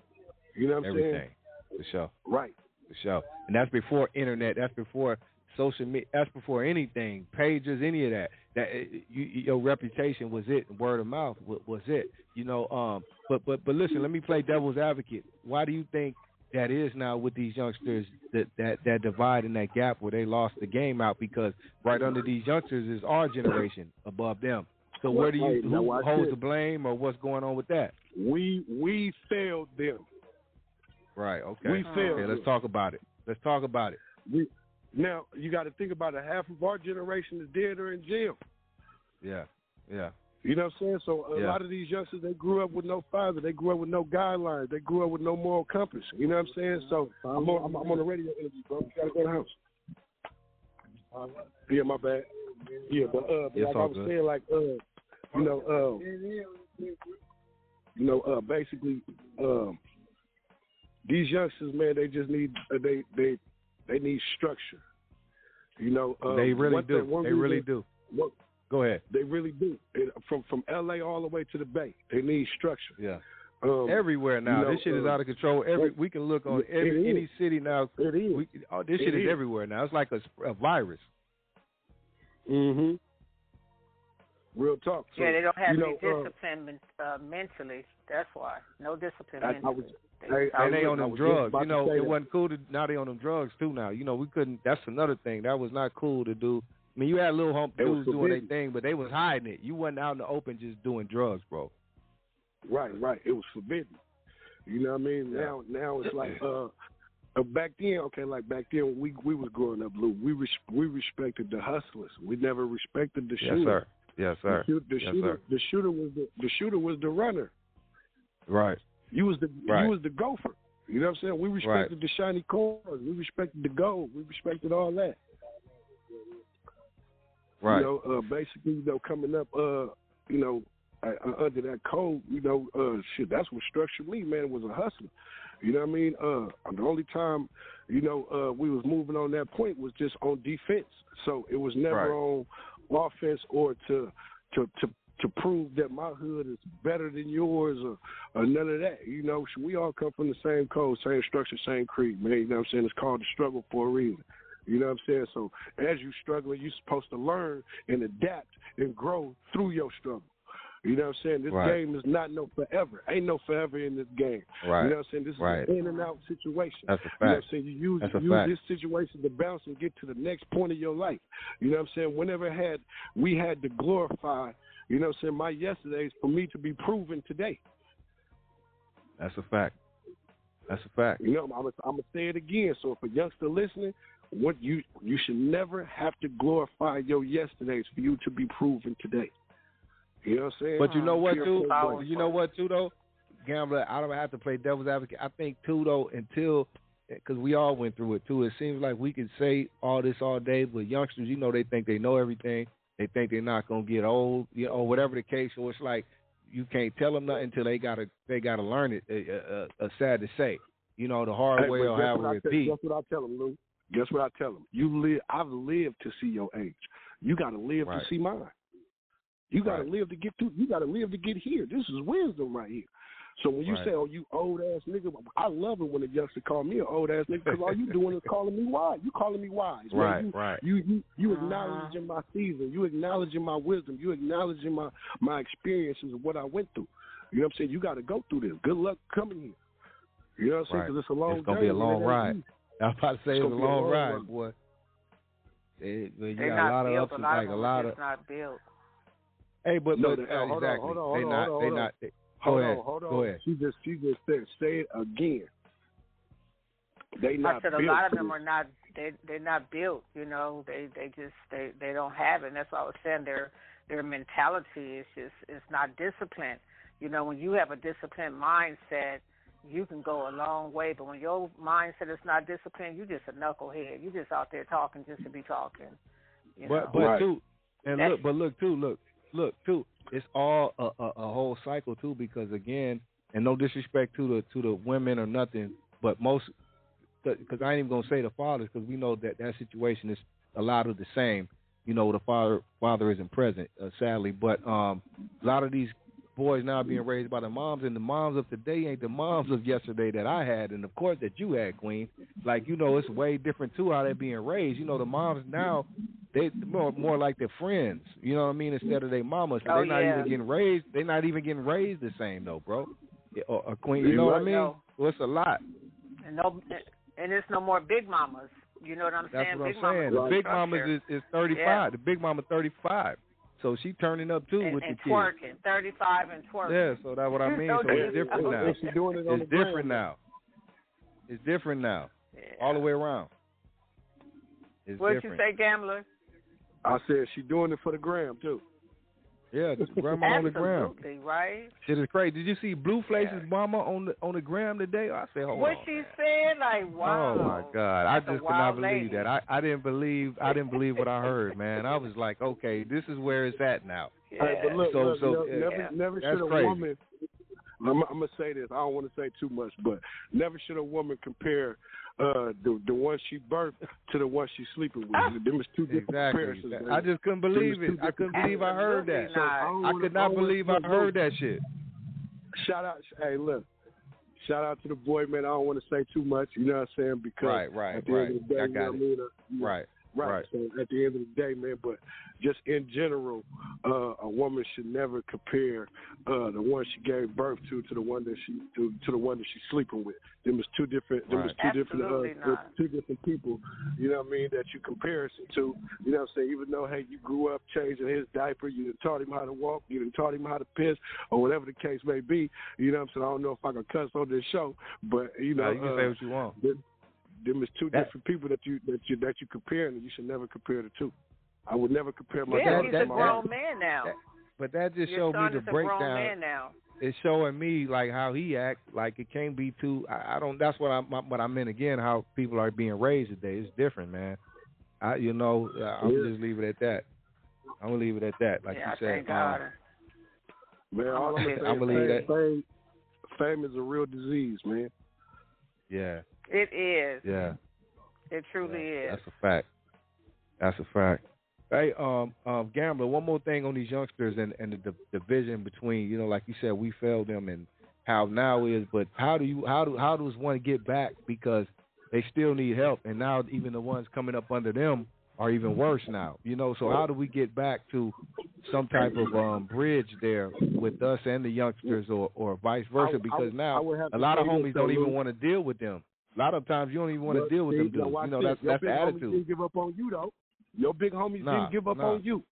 You know what I'm saying? For sure. Right. For sure. And that's before internet. That's before social media. That's before anything, pages, any of that. Your reputation was it. Word of mouth was it. You know. But listen. Let me play devil's advocate. Why do you think that is now with these youngsters that divide and that gap where they lost the game out? Because right under these youngsters is our generation above them. So where do you who holds the blame or what's going on with that? We failed them. Right. Okay. We failed. Okay, let's talk about it. Now you got to think about it. Half of our generation is dead or in jail. Yeah. You know what I'm saying? So a lot of these youngsters, they grew up with no father. They grew up with no guidelines. They grew up with no moral compass. You know what I'm saying? So I'm on the radio interview, bro. You got to go to the house. Yeah, my bad. Yeah, but like I was saying, like basically, these youngsters, man, they just need they need structure. You know, they really do. They really do. Go ahead. They really do. From LA all the way to the Bay, they need structure. Yeah. Everywhere now, this shit is out of control. We can look on any city now. It is. This shit is everywhere now. It's like a virus. Mm-hmm. Real talk. So, yeah, they don't have any discipline mentally. That's why. No discipline mentally. And they on them drugs. You know, it wasn't cool to. Now they on them drugs too. Now, you know, we couldn't. That's another thing. That was not cool to do. I mean, you had little hump dudes doing their thing, but they was hiding it. You wasn't out in the open just doing drugs, bro. Right. It was forbidden. You know what I mean? Yeah. Now it's like back then, we was growing up, Lou. We respected the hustlers. We never respected the shooter. Yes, sir. The shooter was the runner. Right. You was the gopher. You know what I'm saying? We respected the shiny cars. We respected the gold. We respected all that. Right. You know, basically, you know, coming up, you know, under that code, you know, that's what structured me, man, was a hustler. You know what I mean? The only time, you know, we was moving on that point was just on defense. So it was never on offense or to prove that my hood is better than yours or none of that. You know, we all come from the same code, same structure, same creed, man. You know what I'm saying? It's called the struggle for a reason. You know what I'm saying? So as you struggling, you're supposed to learn and adapt and grow through your struggle. You know what I'm saying? This game is not no forever. Ain't no forever in this game. Right. You know what I'm saying? This is an in and out situation. That's a fact. You know what I'm saying? You use this situation to bounce and get to the next point of your life. You know what I'm saying? Whenever we had to glorify, you know what I'm saying, my yesterdays for me to be proven today. That's a fact. That's a fact. You know, I'm gonna say it again. So if a youngster listening, what you should never have to glorify your yesterdays for you to be proven today. You know what I'm saying? But you know what, too? You know what, too, though? Gambler, I don't have to play devil's advocate. I think, too, though, because we all went through it, too. It seems like we can say all this all day, but youngsters, you know, they think they know everything. They think they're not going to get old, you know, or whatever the case. So it's like you can't tell them nothing until they gotta learn it. Sad to say. You know, the hard way or however it be. Guess what I tell them, Lou? Guess what I tell them? I've lived to see your age. You got to live to see mine. You got to live to get through. You got to live to get here. This is wisdom right here. So when you say, "Oh, you old ass nigga," I love it when a youngster call me an old ass nigga because all you doing is calling me wise. You calling me wise. You acknowledging my season. You acknowledging my wisdom. You acknowledging my experiences of what I went through. You know what I'm saying? You got to go through this. Good luck coming here. You know what I'm saying? Because it's a long. It's gonna be a long ride. I was about to say it's a long ride, boy. You got a lot of ups and like a lot of. Not built. Hey, but hold exactly. on. Go ahead. She just said, say it again. They not I said a lot of them are not. They're not built. You know, they don't have it. And that's what I was saying. Their mentality is not disciplined. You know, when you have a disciplined mindset, you can go a long way. But when your mindset is not disciplined, you're just a knucklehead. You're just out there talking just to be talking. You know? But too, and look too. It's all a whole cycle too, because again, and no disrespect to the women or nothing, but most, because I ain't even gonna say the fathers, because we know that situation is a lot of the same. You know, the father isn't present, sadly, but a lot of these boys now being raised by the moms, and the moms of today ain't the moms of yesterday that I had, and of course that you had, Queen. Like, you know, it's way different too how they're being raised. You know, the moms now, they more like their friends. You know what I mean? Instead of their mamas, so they're not even getting raised. They're not even getting raised the same though, bro. Or Queen, you know what I mean? No. Well, it's a lot. And it's no more big mamas. You know what I'm saying? That's what I'm saying. The big mamas is 35. Yeah. The big mama 35. So she turning up too with the kids. Twerking, 35 and twerking. Yeah, so that's what I mean. So it's different now. It's different now. It's different now. Yeah. All the way around. What did you say, Gambler? I said she doing it for the gram too. Yeah, grandma on the gram. Absolutely, right? Shit is crazy. Did you see Blueface's mama on the gram today? I said, hold on. What she said, like, wow. Oh my God, I just could not believe that. I didn't believe what I heard, man. I was like, okay, this is where it's at now. Yeah. Right, but look, never should a woman. I'm gonna say this. I don't want to say too much, but never should a woman compare the one she birthed to the one she's sleeping with. Them is two different comparisons. Man. I just couldn't believe it. I couldn't believe I heard that. So I could not believe I heard that shit. Shout out, hey, look. Shout out to the boy, man. I don't want to say too much, you know what I'm saying? Because at the end of the day, I got it. Right. So at the end of the day, man, but just in general, a woman should never compare the one she gave birth to the one that to the one that she's sleeping with. Them is two different. Them is two different people. You know what I mean? That you comparison to. You know what I'm saying? Even though hey, you grew up changing his diaper, you done taught him how to walk, you done taught him how to piss, or whatever the case may be. You know what I'm saying? I don't know if I can cuss on this show, but you know, you can say what you want. Them is two different people that you compare, and you should never compare the two. I would never compare my daughter to my wife. He's a grown man now. But that just showed me the breakdown. It's showing me like how he acts. Like it can't be too. I don't. That's what I meant again. How people are being raised today. It's different, man. I'm just leave it at that. I'm gonna leave it at that. Like you said. Thank God. Man, all I'm gonna say, fame is a real disease, man. Yeah. It is. Yeah. It truly is. That's a fact. Hey, Gambler, one more thing on these youngsters and the division between, you know, like you said, we failed them and how now is, but how does one get back? Because they still need help. And now even the ones coming up under them are even worse now. You know, so how do we get back to some type of bridge there with us and the youngsters or vice versa? Because now a lot of homies don't even want to deal with them. A lot of times you don't even want to deal with them dudes. You know, that's the attitude. Didn't give up on you, though. Your big homies didn't give up on you.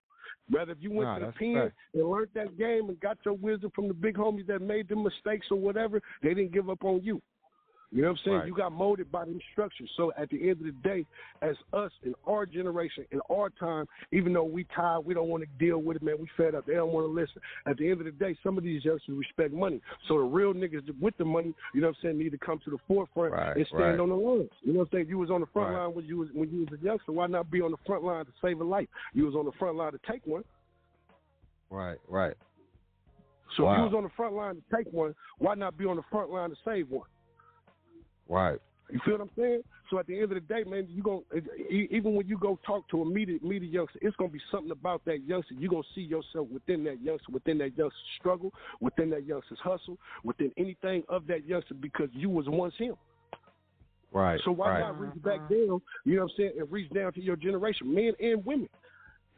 Rather, if you went to the pen and learned that game and got your wisdom from the big homies that made the mistakes or whatever, they didn't give up on you. You know what I'm saying? Right. You got molded by them structures. So at the end of the day, as us in our generation, in our time, even though we tired, we don't want to deal with it, man. We fed up. They don't want to listen. At the end of the day, some of these youngsters respect money. So the real niggas with the money, you know what I'm saying, need to come to the forefront and stand on the lines. You know what I'm saying? You was on the front line when you was a youngster. Why not be on the front line to save a life? You was on the front line to take one. Right. So if you was on the front line to take one, why not be on the front line to save one? Right. You feel what I'm saying? So at the end of the day, man, even when you go talk to a media youngster, it's gonna be something about that youngster. You're gonna see yourself within that youngster's struggle, within that youngster's hustle, within anything of that youngster, because you was once him. Right. So why not reach back down, you know what I'm saying, and reach down to your generation, men and women.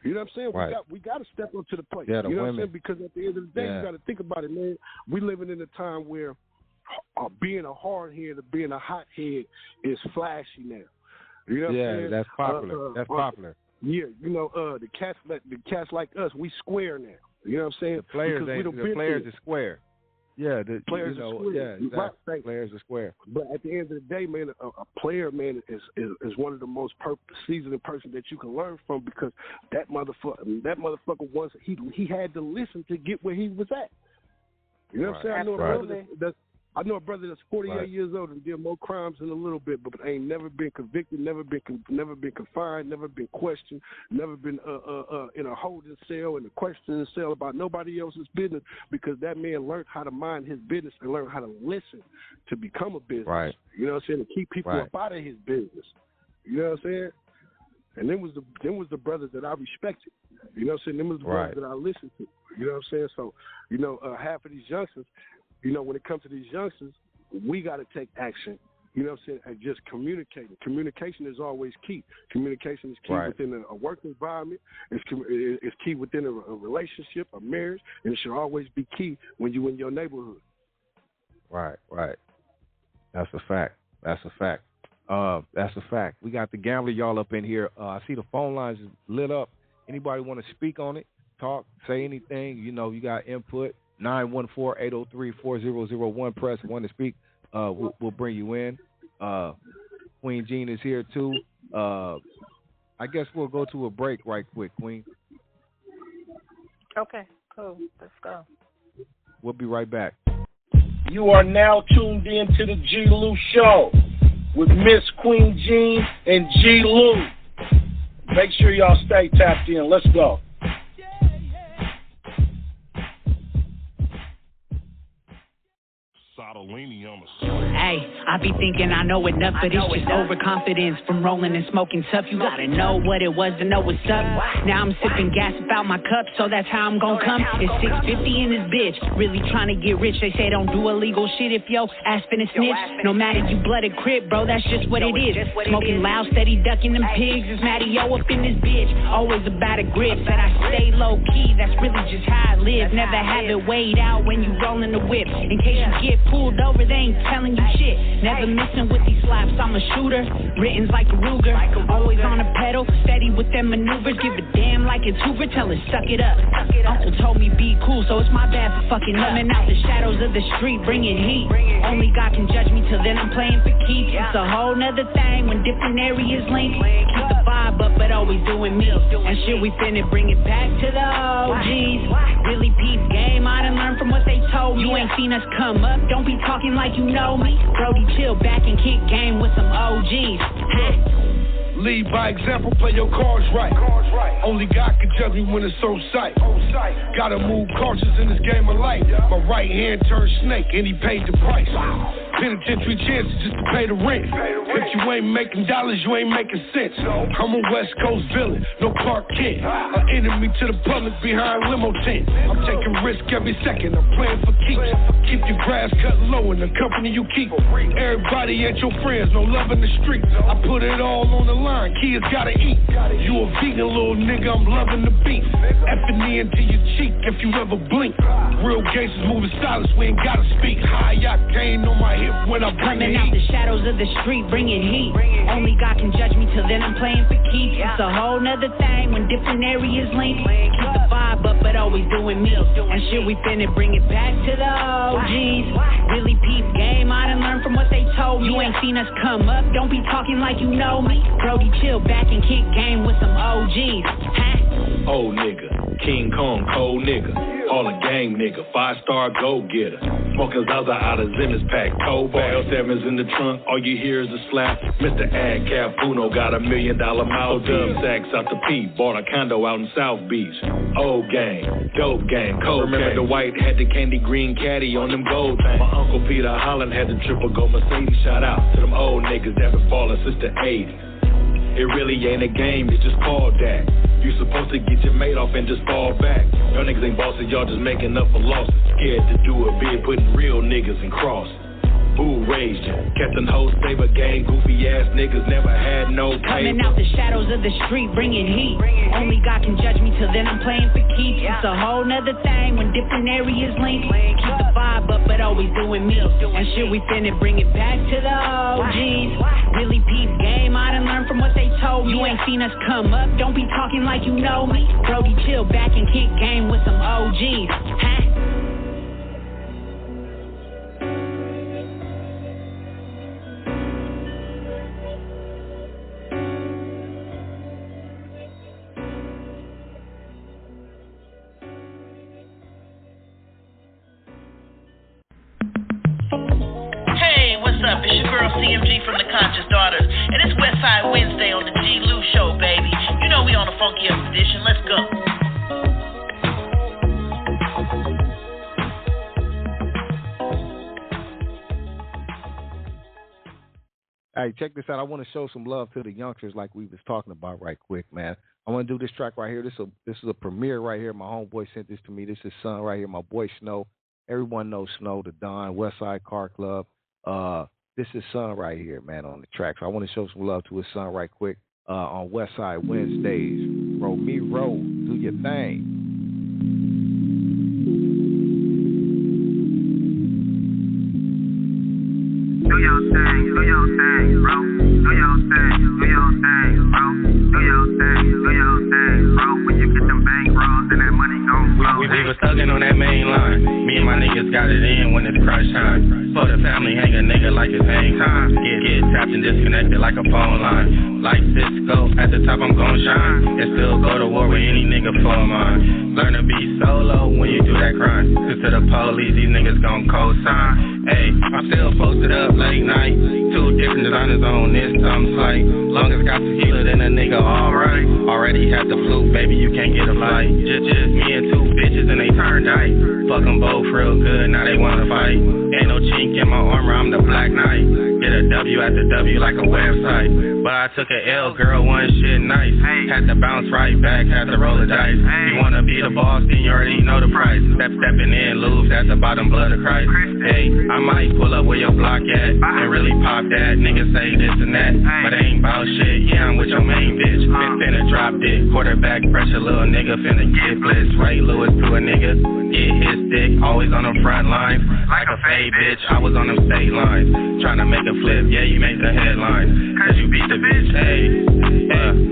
You know what I'm saying? We got to step up to the plate. Yeah, the you know women. what I'm saying? Because at the end of the day, you got to think about it, man. We living in a time where being a hard head or being a hot head is flashy now. You know what I'm saying? That's popular. That's popular. Yeah, you know, the cats like us, we square now. You know what I'm saying? The players are square. Yeah, the players are square. Yeah, exactly. Players are square. But at the end of the day, man, a player, man, is one of the most seasoned person that you can learn from, because that motherfucker once he had to listen to get where he was at. You know what I'm saying? I know a brother that's 48 years old and did more crimes in a little bit, but ain't never been convicted, never been confined, never been questioned, never been in a holding cell, in a questioning cell about nobody else's business, because that man learned how to mind his business and learned how to listen to become a business. Right. You know what I'm saying? To keep people up out of his business. You know what I'm saying? And them was the brothers that I respected. You know what I'm saying? Them was the brothers that I listened to. You know what I'm saying? So, you know, half of these youngsters, you know, when it comes to these youngsters, we got to take action. You know what I'm saying? And just communicating. Communication is always key. Communication is key within a work environment. It's key within a relationship, a marriage, and it should always be key when you in your neighborhood. Right. That's a fact. That's a fact. We got the Gambler y'all up in here. I see the phone lines is lit up. Anybody want to speak on it? Talk, say anything. You know, you got input. 914-803-4001. Press 1 to speak. We'll bring you in. Queen Jean is here too. I guess we'll go to a break right quick, Queen. Okay, cool. Let's go. We'll be right back. You are now tuned in to the G-Lew Show with Miss Queen Jean and G-Lew. Make sure y'all stay tapped in. Let's go. Hey, I be thinking I know enough, but it's just overconfidence from rolling and smoking tough. You gotta know what it was to know what's up. Now I'm sipping gas about my cup, so that's how I'm gon' come. It's 650 in this bitch, really trying to get rich. They say don't do illegal shit if yo ass finna snitch. No matter you blooded crip, bro, that's just what it is. Smoking loud, steady ducking them pigs. It's Matty O up in this bitch. Always about a grip, that I stay low key. That's really just how I live. Never have it weighed out when you rollin' the whip. In case you get pulled over, they ain't telling you shit. Never missing with these slaps, I'm a shooter. Written's like a Ruger. Always on a pedal, steady with them maneuvers. Give a damn like it's Hoover, tell it suck it up. Uncle told me be cool, so it's my bad for fucking numbing out the shadows of the street, bringing heat. Only God can judge me, till then I'm playing for keeps. It's a whole nother thing when different areas link. Keep the vibe up, but always doing me. And shit, we finna bring it back to the OGs. Really peep game, I done learned from what they told me. You ain't seen us come up, don't be talking like you know me. Brody, chill back and kick game with some OGs. Lead by example, play your cards right. Only God can judge me when it's on sight. Gotta move cautious in this game of life. My right hand turned snake and he paid the price. penitentiary chances just to pay the rent. If you ain't making dollars, you ain't making sense. I'm a West Coast villain, no Clark Kent. An enemy to the public behind limo tent. I'm taking risk every second, I'm playing for keeps. Keep your grass cut low in the company you keep. Everybody ain't your friends, no love in the street. I put it all on the line, kids gotta eat. You a vegan little nigga, I'm loving the beef. Effing me into your cheek if you ever blink. Real gangsters moving silence, we ain't gotta speak. High octane on my hip when I bring coming it out the shadows of the street, bringing heat. Only God can judge me, till then I'm playing for keeps. It's a whole nother thing when different areas link. Keep the vibe up, but always doing me. And shit, we finna bring it back to the OGs. Really peep game, I done learned from what they told me. You ain't seen us come up, don't be talking like you know me. Brody, chill back and kick game with some OGs. Huh? Old nigga, King Kong, cold nigga. All a gang nigga, 5-star go-getter. Smoking Zaza out of Zimmer's pack. Cold ball, 7s in the trunk, all you hear is a slap. Mr. Ad Capuno got $1 million mouth. Dub sacks out the P, bought a condo out in South Beach. Old gang, dope gang, cold remember gang. The white had the candy green caddy on them gold things. My Uncle Peter Holland had the triple gold Mercedes. Shout out to them old niggas that been ballin' since the 80s. It really ain't a game, it's just called that. You supposed to get your mate off and just fall back. Y'all niggas ain't bosses, y'all just making up for losses. Scared to do it big, putting real niggas in cross. Who raised you? Captain Ho, Saber gang, goofy ass niggas never had no paper. Coming out the shadows of the street, bringing heat. Only God can judge me, till then I'm playing for keeps. It's a whole nother thing when different areas link. Keep the vibe up, but always doing me. And shit, we finna bring it back to the OGs. Really peep game, I done learned from what they told me. You ain't seen us come up, don't be talking like you know me. Brody, chill back and kick game with some OGs. Huh? It's your girl CMG from the Conscious Daughters, and it's Westside Wednesday on the G-Lew Show, baby. You know we on a funky expedition. Let's go. Hey, check this out. I want to show some love to the youngsters like we was talking about right quick, man. I want to do this track right here. This is a premiere right here. My homeboy sent this to me. This is Son right here. My boy Snow. Everyone knows Snow, the Don, Westside Car Club. This is Son right here, man, on the track. So I want to show some love to his son right quick on Westside Wednesdays. Roll me, roll, do your thing. Do your thing, bro. Do your thing, bro. Do your thing, bro. When you get them bank rolls and that money gon' flow. We was thuggin' on that main line. Me and my niggas got it in when it's crunch time. For the family, hang a nigga like it's hang time. Get tapped and disconnected like a phone line. Like Cisco, at the top I'm gon' shine. And still go to war with any nigga for mine. Learn to be solo when you do that crime. Cause to the police, these niggas gon' co-sign. Hey, I'm still posted up late night. 2 different designers on this dumb site. Long as got tequila, then a nigga alright. Already had the flu, baby, you can't get a flight. Just me and 2 bitches and they turned tight. Fuck them both real good, now they wanna fight. Ain't no chink in my armor, I'm the Black Knight. Get a W after W like a website. But I took a L, girl, one shit nice. Had to bounce right back, had to roll the dice. You wanna be the boss, then you already know the price. Stepping in, lose at the bottom, blood of Christ. Hey, I might pull up where your block at and really pop that. Niggas say this and that, but it ain't bout shit. Yeah, I'm with your main bitch. Finna drop dick, quarterback pressure, little nigga finna get blitzed. Ray Lewis to a nigga, get his dick. Always on the front lines, like a fade bitch. I was on them state lines, tryna make a flip. Yeah, you made the headlines, cause you beat the bitch. Hey,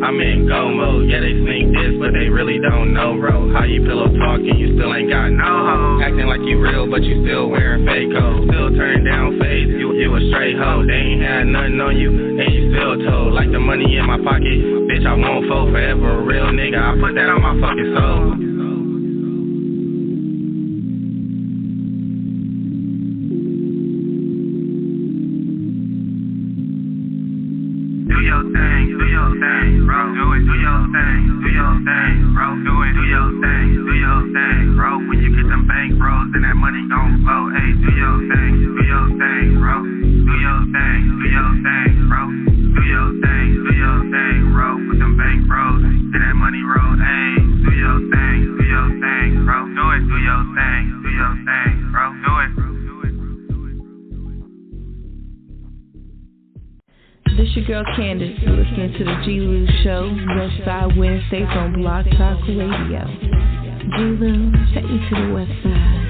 I'm in go mode. Yeah, they sneak this, but they really don't know, bro. How you pillow talking, you still ain't got no hoe. Acting like you real, but you still wearing fake clothes. Still turning down fades, you a straight hoe. They ain't had nothing on you, and you still told. Like the money in my pocket, bitch, I won't fold forever. A real nigga, I put that on my fucking soul. Do your thing, bro. Do your thing, bro. Do your thing, bro. When you get them bank rolls, then that money gon' flow. Hey, do your thing, bro. girl Candace. You're listening to the G-Lew Show, Westside Wednesdays on Blog Talk Radio. G-Lew, take me to the West Side.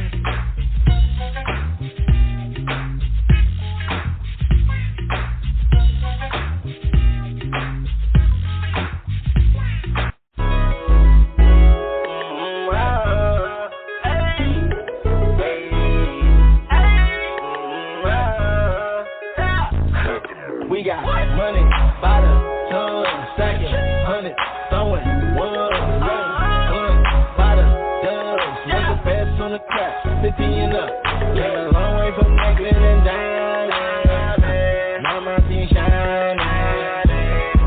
We got money by the ton, stacking, 100, throwing ones, rolling, by the dubs, make the best on the crap, 50 and up. Came a long way from making and diamond. Now my team shining.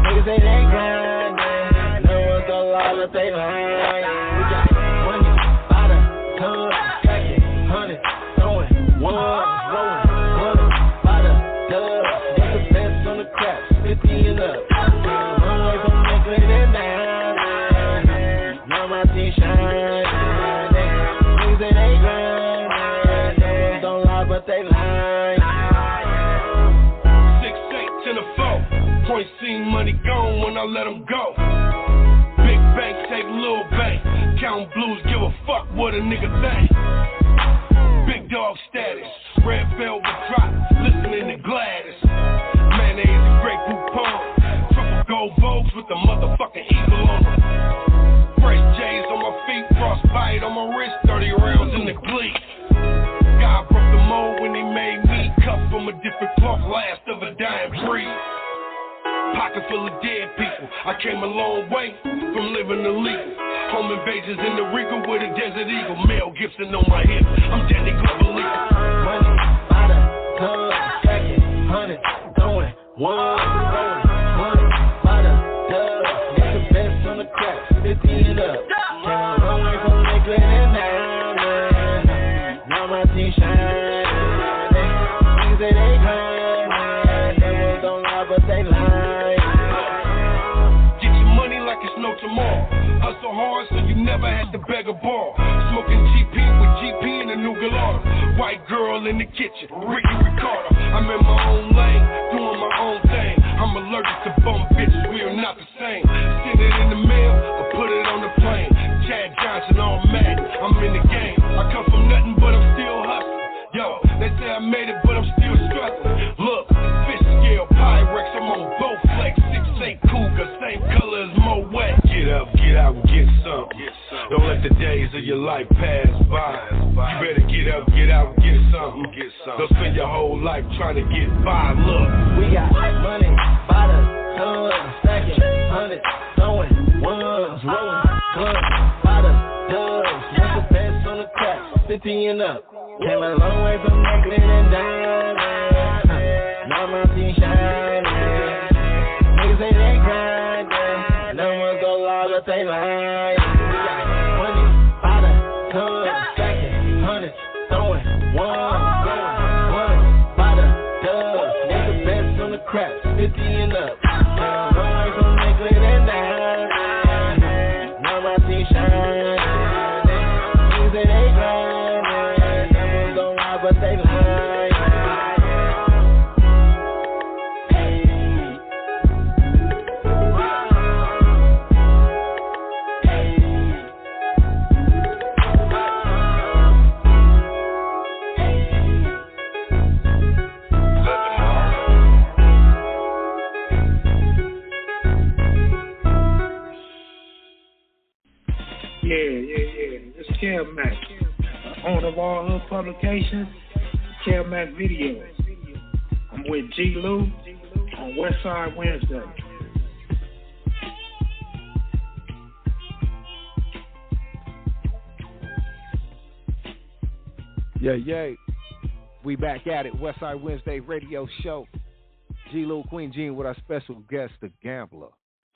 Niggas say they grinding. No one's gonna lie, but they lying. We got money by the ton, stacking, 100, throwing ones, rolling. Point seen money gone when I let them go. Big bank take little bank. Count blues, give a fuck what a nigga think. Big dog status, red velvet drop, listening to Gladys. Mayonnaise and grape poupon. Triple gold Vogues with the motherfucking eagle on them. Fresh J's on my feet, frostbite on my wrist, 30 rounds in the glee. God broke the mold when he made me. Cut from a different cloth, last of a dying breed. Pocket full of dead people. I came a long way from living illegal. Home invasions in the Regal with a Desert Eagle. Mel Gibson on my hip. I'm Danny Glover legal. Money by the ton, stacking, 100, throwing ones, rolling. Money by the dubs, make the best on the crap, 50 and up. Came a long way from making and diamond. Now my team shining. Niggas say they grinding. They ones don't lie, but they lie. No tomorrow. Hustle hard so you never had to beg a ball. Smoking GP with GP in a new Gallardo. White girl in the kitchen, Ricky Ricardo. I'm in my own lane, doing my own thing. I'm allergic to bum bitches, we are not the same. Send it in the mail or put it on the plane. Chad Johnson all mad, I'm in the game. I come from nothing but I'm still hustling. Yo, they say I made it but I'm still struggling. Look, fish scale, Pyrex, I'm on both flakes. 6'8" Cougar, same color as Mo Wet. Get up, get out, and get some. Don't let the days of your life pass by. You better get up, get out, and get something. Don't spend your whole life trying to get by. Look, we got money by the ton, stacking, 100, throwing ones, rolling, by the dubs, make the best on the crap, 50 and up. Came a long way from making and diamond. Now my team shining. Niggas say they grinding. No one's gonna lie, but they lying. Money by the ton, stacking, 100, throwing ones, rolling, by the dubs, make the best on the crap, 50 and up. Came a long way from making and diamond. Now my team shining. Niggas say they grinding. But they lie. Yeah. It's Kel Mac, owner of all her publications. Kel Mac Videos. I'm with G-Lew on Westside Wednesday. Yeah. We back at it. Westside Wednesday radio show. G-Lew, Queen Jean with our special guest, the Gambler.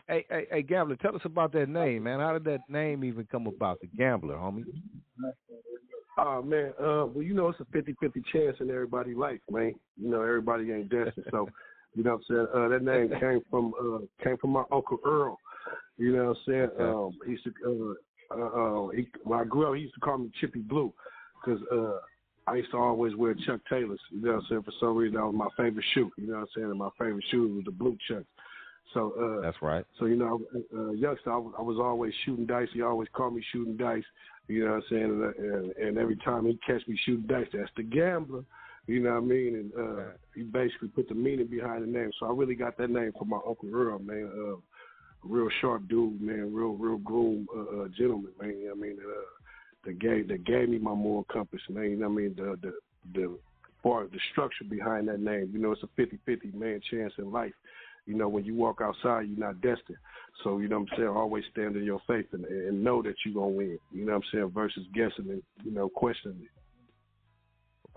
Hey, Gambler, tell us about that name, man. How did that name even come about, the Gambler, homie? Oh, man. Well, you know, it's a 50-50 chance in everybody's life, man. You know, everybody ain't destined. So, you know what I'm saying? That name came from my Uncle Earl. You know what I'm saying? He used to, when I grew up, he used to call me Chippy Blue because I used to always wear Chuck Taylors. You know what I'm saying? For some reason, that was my favorite shoe. You know what I'm saying? And my favorite shoe was the blue Chuck. So that's right. So youngster, I was always shooting dice. He always called me shooting dice. You know what I'm saying? And every time he catch me shooting dice, that's the Gamblah. You know what I mean? And he basically put the meaning behind the name. So I really got that name from my Uncle Earl, man. Real sharp dude, man. Real groom gentleman, man. You know what I mean? That gave me my moral compass, man. You know what I mean? The structure behind that name. You know, it's a 50-50 man chance in life. You know, when you walk outside, you're not destined. So, you know what I'm saying, always stand in your faith and know that you're going to win. You know what I'm saying, versus guessing and, questioning it.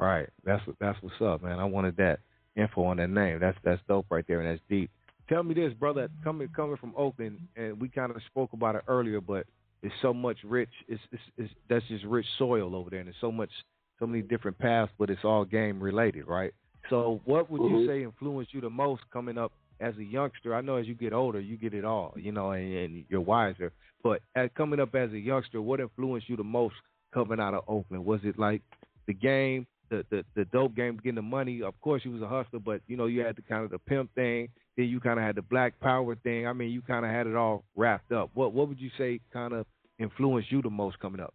Right. That's what's up, man. I wanted that info on that name. That's dope right there, and that's deep. Tell me this, brother, coming from Oakland, and we kind of spoke about it earlier, but it's so much rich. That's just rich soil over there, and there's so many different paths, but it's all game related, right? So what would you say influenced you the most coming up as a youngster? I know as you get older, you get it all, and you're wiser. But coming up as a youngster, what influenced you the most coming out of Oakland? Was it like the game, the dope game, getting the money? Of course, you was a hustler, but, you had the kind of the pimp thing. Then you kind of had the black power thing. I mean, you kind of had it all wrapped up. What would you say kind of influenced you the most coming up?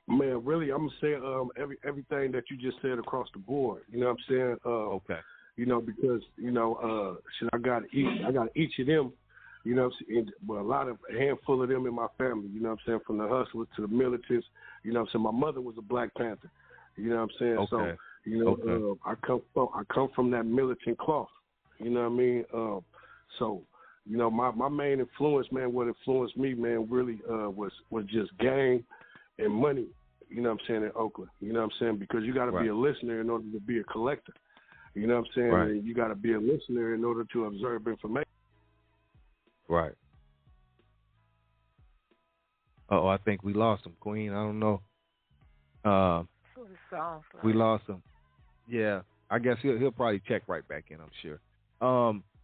Man, really, I'm gonna say everything that you just said across the board. You know what I'm saying? Okay. Because I got each of them. You know what I'm saying? Well, a handful of them in my family. You know what I'm saying? From the hustlers to the militants. You know what I'm saying? My mother was a Black Panther. You know what I'm saying? Okay. So I come from that militant cloth. You know what I mean? So my main influence, man, what influenced me, man, really was just game and money. You know what I'm saying, in Oakland. You know what I'm saying? Because you got to be a listener in order to be a collector. You know what I'm saying? Right. And you got to be a listener in order to observe information. Right. Oh, I think we lost him, Queen. I don't know. We lost him. Yeah, I guess he'll probably check right back in, I'm sure.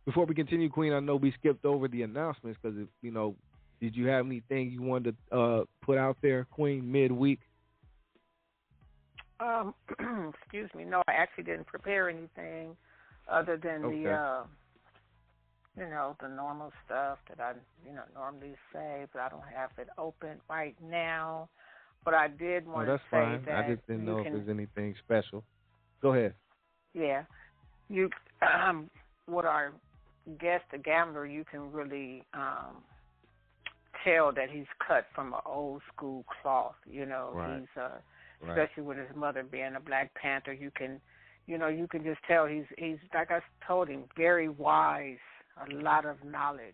Before we continue, Queen, I know we skipped over the announcements because, did you have anything you wanted to put out there, Queen, midweek? Excuse me. No, I actually didn't prepare anything other than the normal stuff that I, normally say, but I don't have it open right now. But I did want to say fine. that I just didn't know if there's anything special. Go ahead. Yeah. With our guest, the Gambler, you can really tell that he's cut from an old school cloth. Right. He's especially with his mother being a Black Panther, you can just tell he's like I told him, very wise, a lot of knowledge.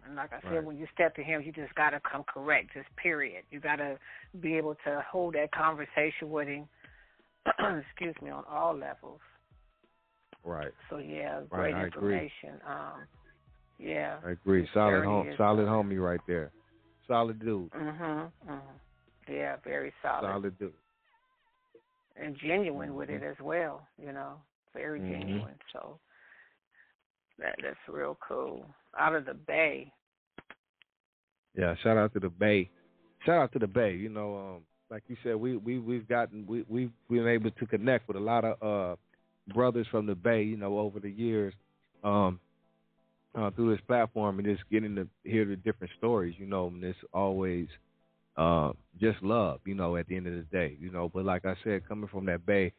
And like I said, when you step to him, you just got to come correct, just period. You got to be able to hold that conversation with him, excuse me, on all levels. Right. So, great information. Yeah. I agree. Solid homie right there. Solid dude. Yeah, very solid. Solid dude. And genuine with it as well, very genuine. So that's real cool. Out of the Bay. Yeah, shout out to the Bay. Like you said, we've been able to connect with a lot of brothers from the Bay, over the years, through this platform, and just getting to hear the different stories, and it's always just love, at the end of the day, But like I said, coming from that Bay,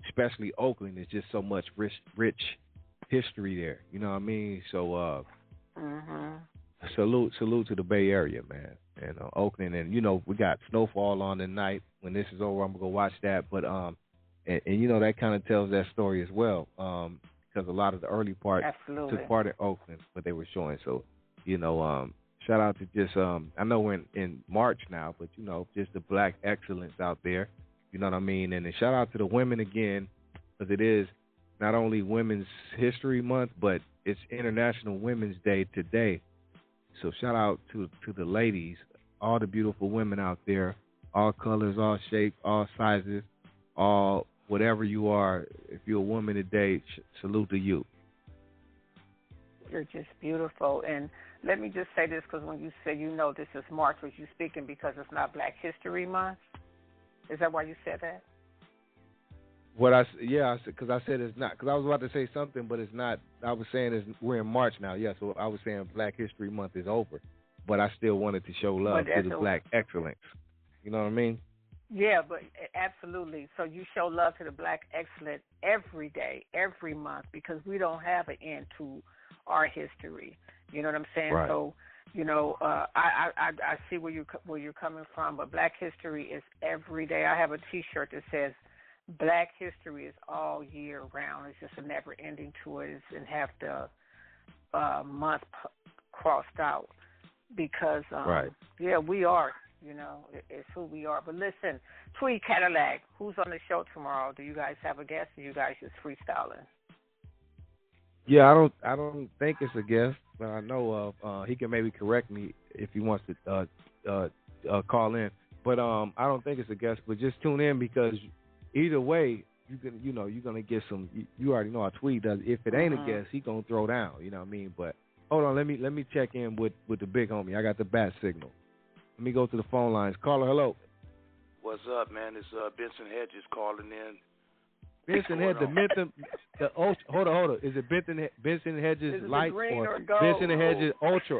especially Oakland, is just so much rich history there. You know what I mean? So salute to the Bay Area, man, and Oakland, and we got Snowfall on tonight. When this is over, I'm gonna go watch that. But and that kind of tells that story as well, because a lot of the early part took part in Oakland, what they were showing. So shout out to just I know we're in March now, but just the Black excellence out there. You know what I mean? And then shout out to the women again, because it is not only Women's History Month, but it's International Women's Day today. So shout out to the ladies, all the beautiful women out there, all colors, all shapes, all sizes, all whatever you are. If you're a woman today, salute to you. You're just beautiful. And let me just say this, because when you say this is March, was you speaking because it's not Black History Month? Is that why you said that? Because I said it's not. Because I was about to say something, but it's not. I was saying we're in March now. Yeah, so I was saying Black History Month is over, but I still wanted to show love to the Black excellence. You know what I mean? Yeah, but absolutely. So you show love to the Black excellence every day, every month, because we don't have an end to our history. You know what I'm saying? Right. So, I see where you're coming from, but Black history is every day. I have a T-shirt that says Black history is all year round. It's just a never ending to it, and have the month crossed out because yeah, we are. It's who we are. But listen, Tweet Cadillac, who's on the show tomorrow? Do you guys have a guest, or you guys just freestyling? Yeah, I don't think it's a guest, but I know he can maybe correct me if he wants to call in. But I don't think it's a guest. But just tune in, because either way, you're gonna get some. You already know how Tweet does. If it ain't a guest, he gonna throw down. You know what I mean? But hold on, let me check in with the big homie. I got the bat signal. Let me go to the phone lines. Caller, hello. What's up, man? It's Benson Hedges calling in. Benson Hedges, hold on. Is it Benson Hedges Light or Benson Hedges Ultra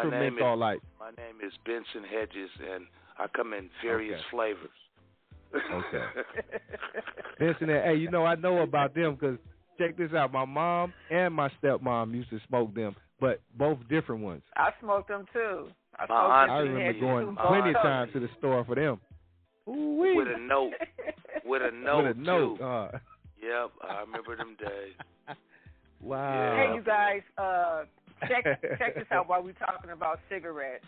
Menthol Light? My name is Benson Hedges, and I come in various flavors. Okay. Benson, hey, I know about them because check this out. My mom and my stepmom used to smoke them, but both different ones. I smoked them too. I remember going plenty of times to the store for them. Ooh-wee. With a note. With a note. Too. Yep, I remember them days. Wow. Hey, you guys, check this out while we're talking about cigarettes.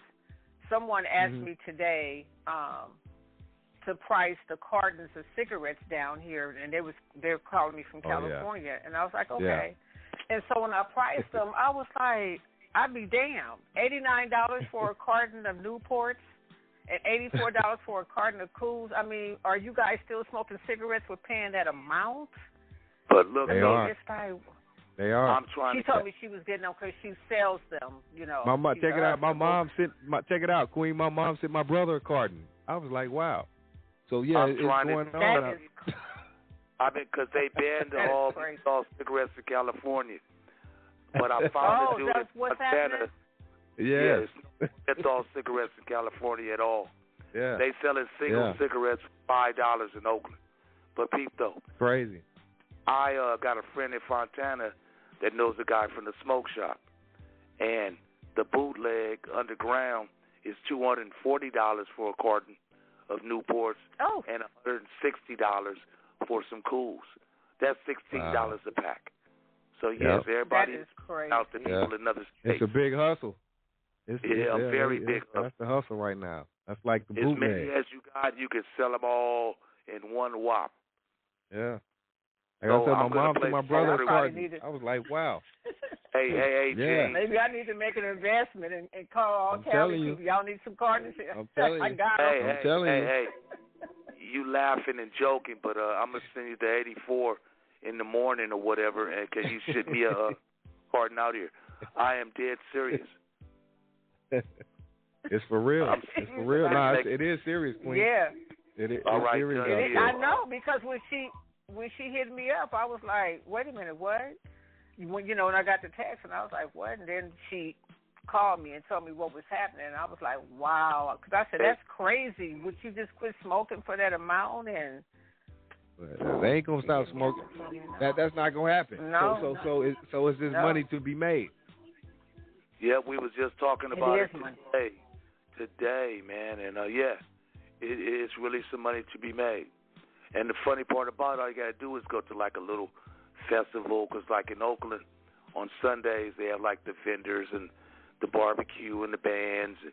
Someone asked me today to price the cartons of cigarettes down here, and they're calling me from California, and I was like, okay. Yeah. And so when I priced them, I was like, I'd be damned. $89 for a carton of Newports and $84 for a carton of Cools. I mean, are you guys still smoking cigarettes with paying that amount? But look, they are. They are. I'm trying. She told me she was getting them because she sells them. My mom, check it out. My mom sent. Check it out, Queen. My mom sent my brother a carton. I was like, wow. So yeah, it's going on. Because they banned all cigarettes in California. But I found a dude in Montana. Yeah. It's all cigarettes in California at all. Yeah. They selling single cigarettes for $5 in Oakland. But peep though. Crazy. I got a friend in Fontana that knows a guy from the smoke shop. And the bootleg underground is $240 for a carton of Newports and $160 for some Cools. That's $16 a pack. So, yes, everybody is out to people in other states. It's a big hustle. It's a very big hustle. That's the hustle right now. That's like the bootleg. As many as you got, you can sell them all in one whop. Yeah. Like I said, my mom to my brother carton. I was like, wow. Hey, Gene. Maybe I need to make an investment and call all Cali people. Y'all need some cartons here. I'm telling you. I got them. I'm telling you. Hey. You laughing and joking, but I'm going to send you the 84 in the morning or whatever, and because you should be a carton out here. I am dead serious. It's for real. It's for real. No, it is serious, Queen. Yeah. It is. All right, serious. I know, because when she hit me up, I was like, wait a minute, what? When I got the text, and I was like, what? And then she called me and told me what was happening, and I was like, wow. Because I said, that's crazy. Would you just quit smoking for that amount? And they ain't gonna stop smoking. That's not gonna happen. No. So is this money to be made? Yeah, we was just talking about it today, man, and it's really some money to be made. And the funny part about it, all you gotta do is go to like a little festival, because like in Oakland on Sundays they have like the vendors and the barbecue and the bands. And,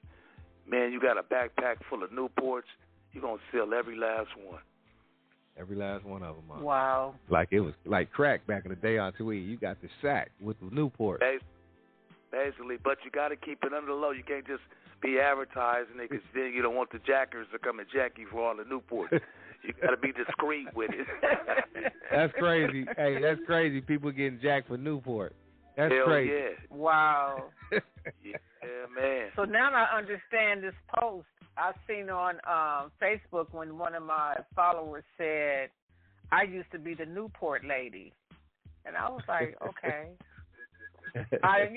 man, you got a backpack full of Newports, you're gonna sell every last one. Every last one of them. Huh? Wow. Like it was like crack back in the day on 2E. You got the sack with the Newport. Basically, but you got to keep it under the low. You can't just be advertising it, because then you don't want the jackers to come and jack you for all the Newports. You got to be discreet with it. That's crazy. Hey, that's crazy. People getting jacked for Newport. That's Hell crazy. Yeah. Wow. Yeah, man. So now I understand this post I seen on Facebook when one of my followers said, I used to be the Newport lady. And I was like, okay. I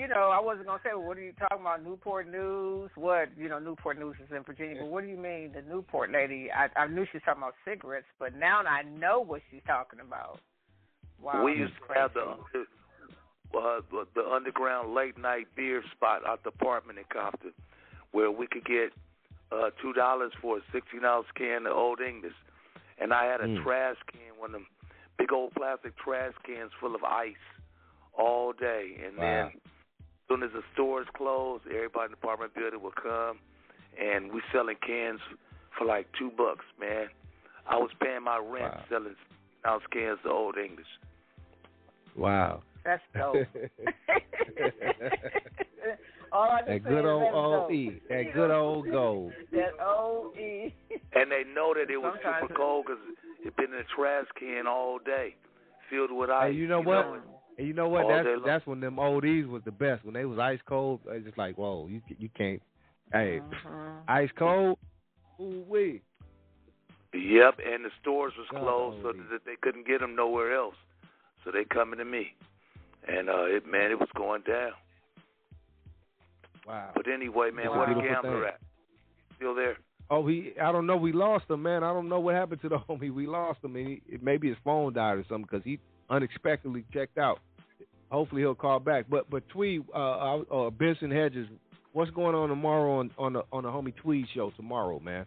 wasn't going to say, well, what are you talking about, Newport News? What, Newport News is in Virginia, but what do you mean, the Newport lady? I knew she was talking about cigarettes, but now I know what she's talking about. Wow. We used to have the underground late-night beer spot at the apartment in Compton where we could get $2 for a 16-ounce can of Old English. And I had a trash can, one of them big old plastic trash cans full of ice all day. And then as soon as the stores closed, everybody in the apartment building would come, and we selling cans for like $2, man. I was paying my rent selling 16-ounce cans of Old English. Wow. That's dope. That good old O.E. That good old gold. That O.E. And they know that it was super cold because it's been in a trash can all day, filled with ice. And you know what? And you know what? That's when them oldies was the best. When they was ice cold, it's just like, whoa, you can't. Hey, ice cold. Ooh wee. Yep, and the stores was closed so that they couldn't get them nowhere else. So they coming to me, and it was going down. Wow. But anyway, man, where the Gambler at? Still there? Oh, I don't know. We lost him, man. I don't know what happened to the homie. We lost him. Maybe his phone died or something because he unexpectedly checked out. Hopefully he'll call back. But Tweed, Benson Hedges, what's going on tomorrow on the homie Tweed show tomorrow, man?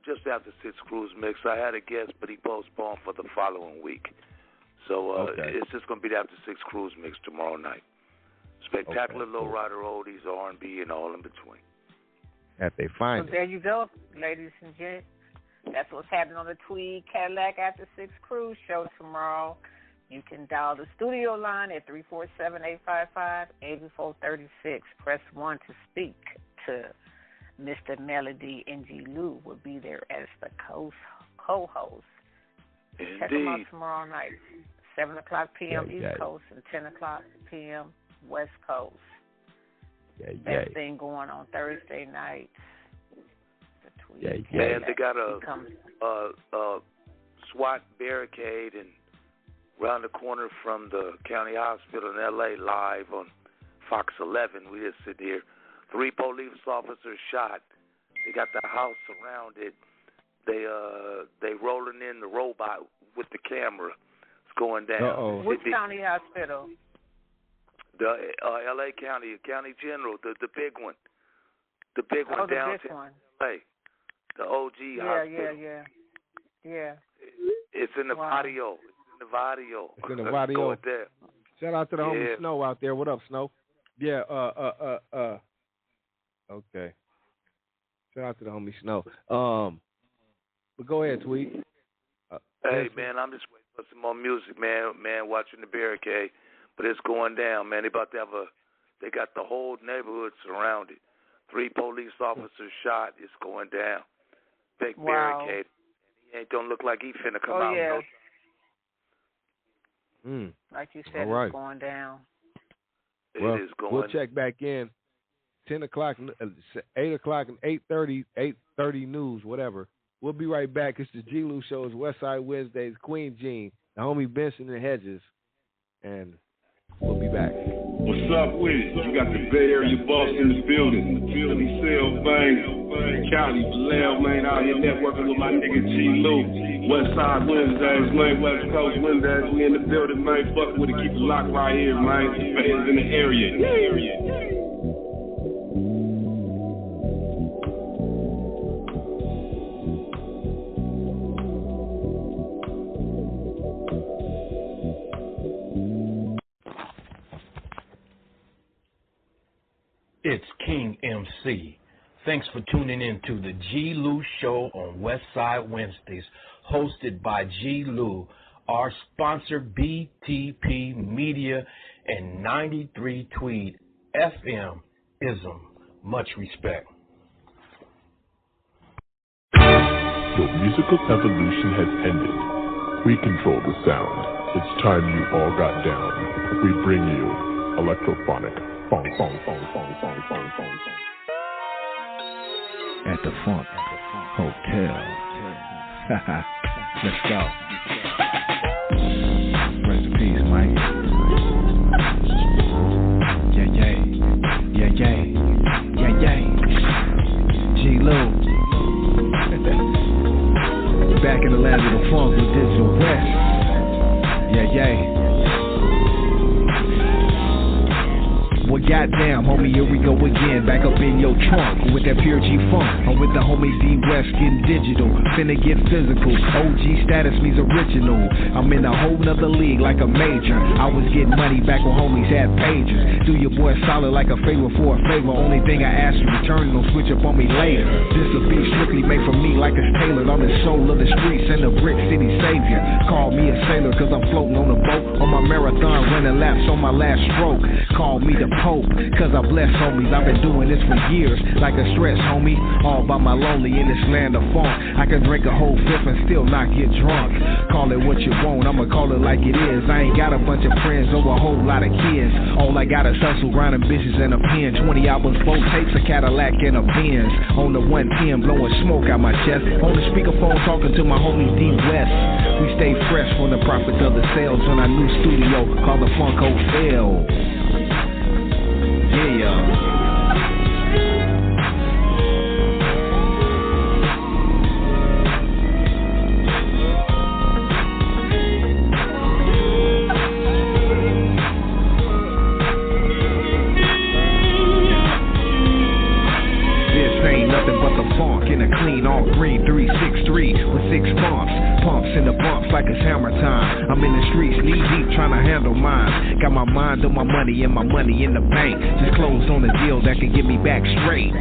Just after 6 Cruise Mix, I had a guest, but he postponed for the following week. So it's just going to be after 6 Cruise Mix tomorrow night. Spectacular lowrider oldies, R&B, and all in between. That they find. So there you go, ladies and gents. That's what's happening on the Tweed Cadillac After 6 Cruise show tomorrow. You can dial the studio line at 347-855-8436. Press 1 to speak to Mr. Melody, and G-Lew will be there as the co-host. Indeed. Check them out tomorrow night, 7 o'clock p.m. East Coast and 10 o'clock p.m. West Coast. Best thing going on Thursday night. Man, they got a SWAT barricade and around the corner from the county hospital in L.A. live on Fox 11. We just sit here. 3 police officers shot. They got the house surrounded. They rolling in the robot with the camera. It's going down. Which county hospital? The L.A. County General, the big one. The big one downtown L.A. The OG hospital. Yeah. It's in the patio. It's in the patio. Shout out to the homie Snow out there. What up, Snow? Yeah, okay. Shout out to the homie Snow. But go ahead, Tweet. Hey, man, I'm just waiting for some more music, man. Man, watching the barricade. But it's going down, man. They about to have they got the whole neighborhood surrounded. 3 police officers shot. It's going down. Big barricade. He ain't gonna look like he finna come out. Yeah. No. Like you said, it's going down. It is going. We'll check back in 10 o'clock, 8 o'clock, and 8:30 news, whatever. We'll be right back. It's the G-Lew Show. It's Westside Wednesdays. Queen Jean, the homie Benson and Hedges, and we'll be back. What's up with it? You got the Bay Area boss in the building. Philly Sylvain, Cali Vallejo, man, out here networking with my nigga G-Lew. Westside Wednesdays, man, West Coast Wednesdays. We in the building, man. Fuck with it. Keep it locked right here, man. Fans in the area. It's King MC. Thanks for tuning in to the G-Lew Show on Westside Wednesdays, hosted by G-Lew, our sponsor BTP Media and 93 Tweed FM ISM. Much respect. Your musical evolution has ended. We control the sound. It's time you all got down. We bring you electrophonic. Fong, fong, fong, fong, fong, fong, fong. At the Funk Hotel. Let's go. man. Yeah. G-Lew. Back in the land of the funk with Digital West. Yeah. Well, goddamn, homie, here we go again. Back up in your trunk with that pure G funk. I'm with the homie D West getting digital. Finna get physical. OG status means original. I'm in a whole nother league like a major. I was getting money back when homies had pages. Do your boy solid like a favor for a favor. Only thing I ask you, return, don't switch up on me later. This'll be strictly made for me like it's tailored. I'm the soul of the streets and the brick city savior. Call me a sailor cause I'm floating on a boat. On my marathon running laps on my last stroke. Call me the Pope, cause I bless homies. I've been doing this for years, like a stretch, homie. All by my lonely in this land of funk. I can drink a whole fifth and still not get drunk. Call it what you want, I'ma call it like it is. I ain't got a bunch of friends or a whole lot of kids. All I got is hustle, grinding bitches and a pen. 20 albums, 4 tapes, a Cadillac and a Benz. On the 110, blowing smoke out my chest. On the speakerphone, talking to my homie D West. We stay fresh from the profits of the sales on our new studio called the Funk Hotel. Yeah. Clean, all green, 363 with 6 pumps in the bumps like it's hammer time. I'm in the streets knee deep trying to handle mine. Got my mind on my money and my money in the bank. Just closed on a deal that can get me back straight.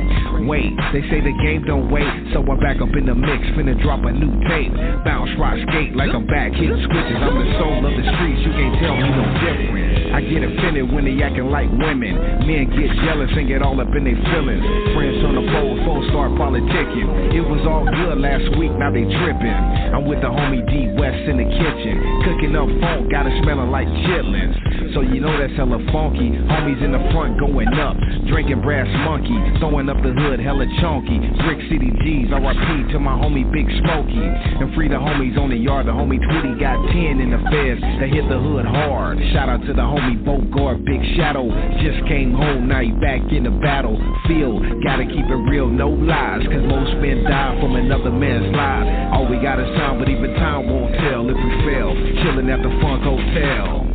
Wait, they say the game don't wait, so I'm back up in the mix, finna drop a new tape. Bounce, rock, skate like I'm back hitting switches. I'm the soul of the streets, you can't tell me no different. I get offended when they acting like women. Men get jealous and get all up in their feelings. Friends on the phone start politicking. It was all good last week, now they tripping. I'm with the homie D West in the kitchen, cooking up funk, got it smelling like chitlins. So you know that's hella funky. Homies in the front going up, drinking Brass Monkey, throwing up the hood hella chunky. Brick City G's, RIP to my homie Big Smokey. And free the homies on the yard. The homie Tweety got 10 in the feds that hit the hood hard. Shout out to the homie Bogart, Big Shadow. Just came home, now he back in the battlefield. Gotta keep it real, no lies, cause most men die from another man's lies. All we got is time, but even time won't tell if we fail. Chilling at the Funk Hotel.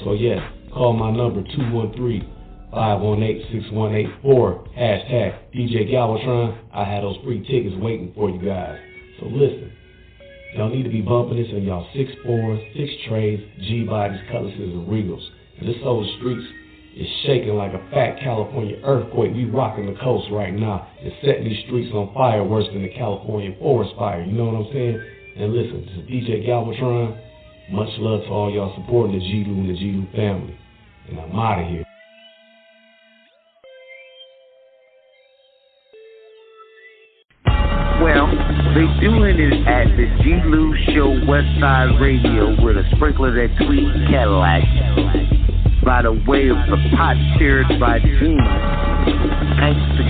So yes, call my number 213-518-6184, hashtag DJ Galvatron. I had those free tickets waiting for you guys. So listen, y'all need to be bumping this in y'all 6'4", 6 trays, G-bodies, cutlasses, and regals. And this old streets is shaking like a fat California earthquake. We rocking the coast right now. It's setting these streets on fire worse than the California forest fire. You know what I'm saying? And listen, this is DJ Galvatron. Much love to all y'all supporting the G-Lew and the G-Lew family. And I'm out of here. Well, they doing it at the G-Lew Show Westside Radio with a sprinkle of that tweed Cadillac. by the way of the pot stirred by demons.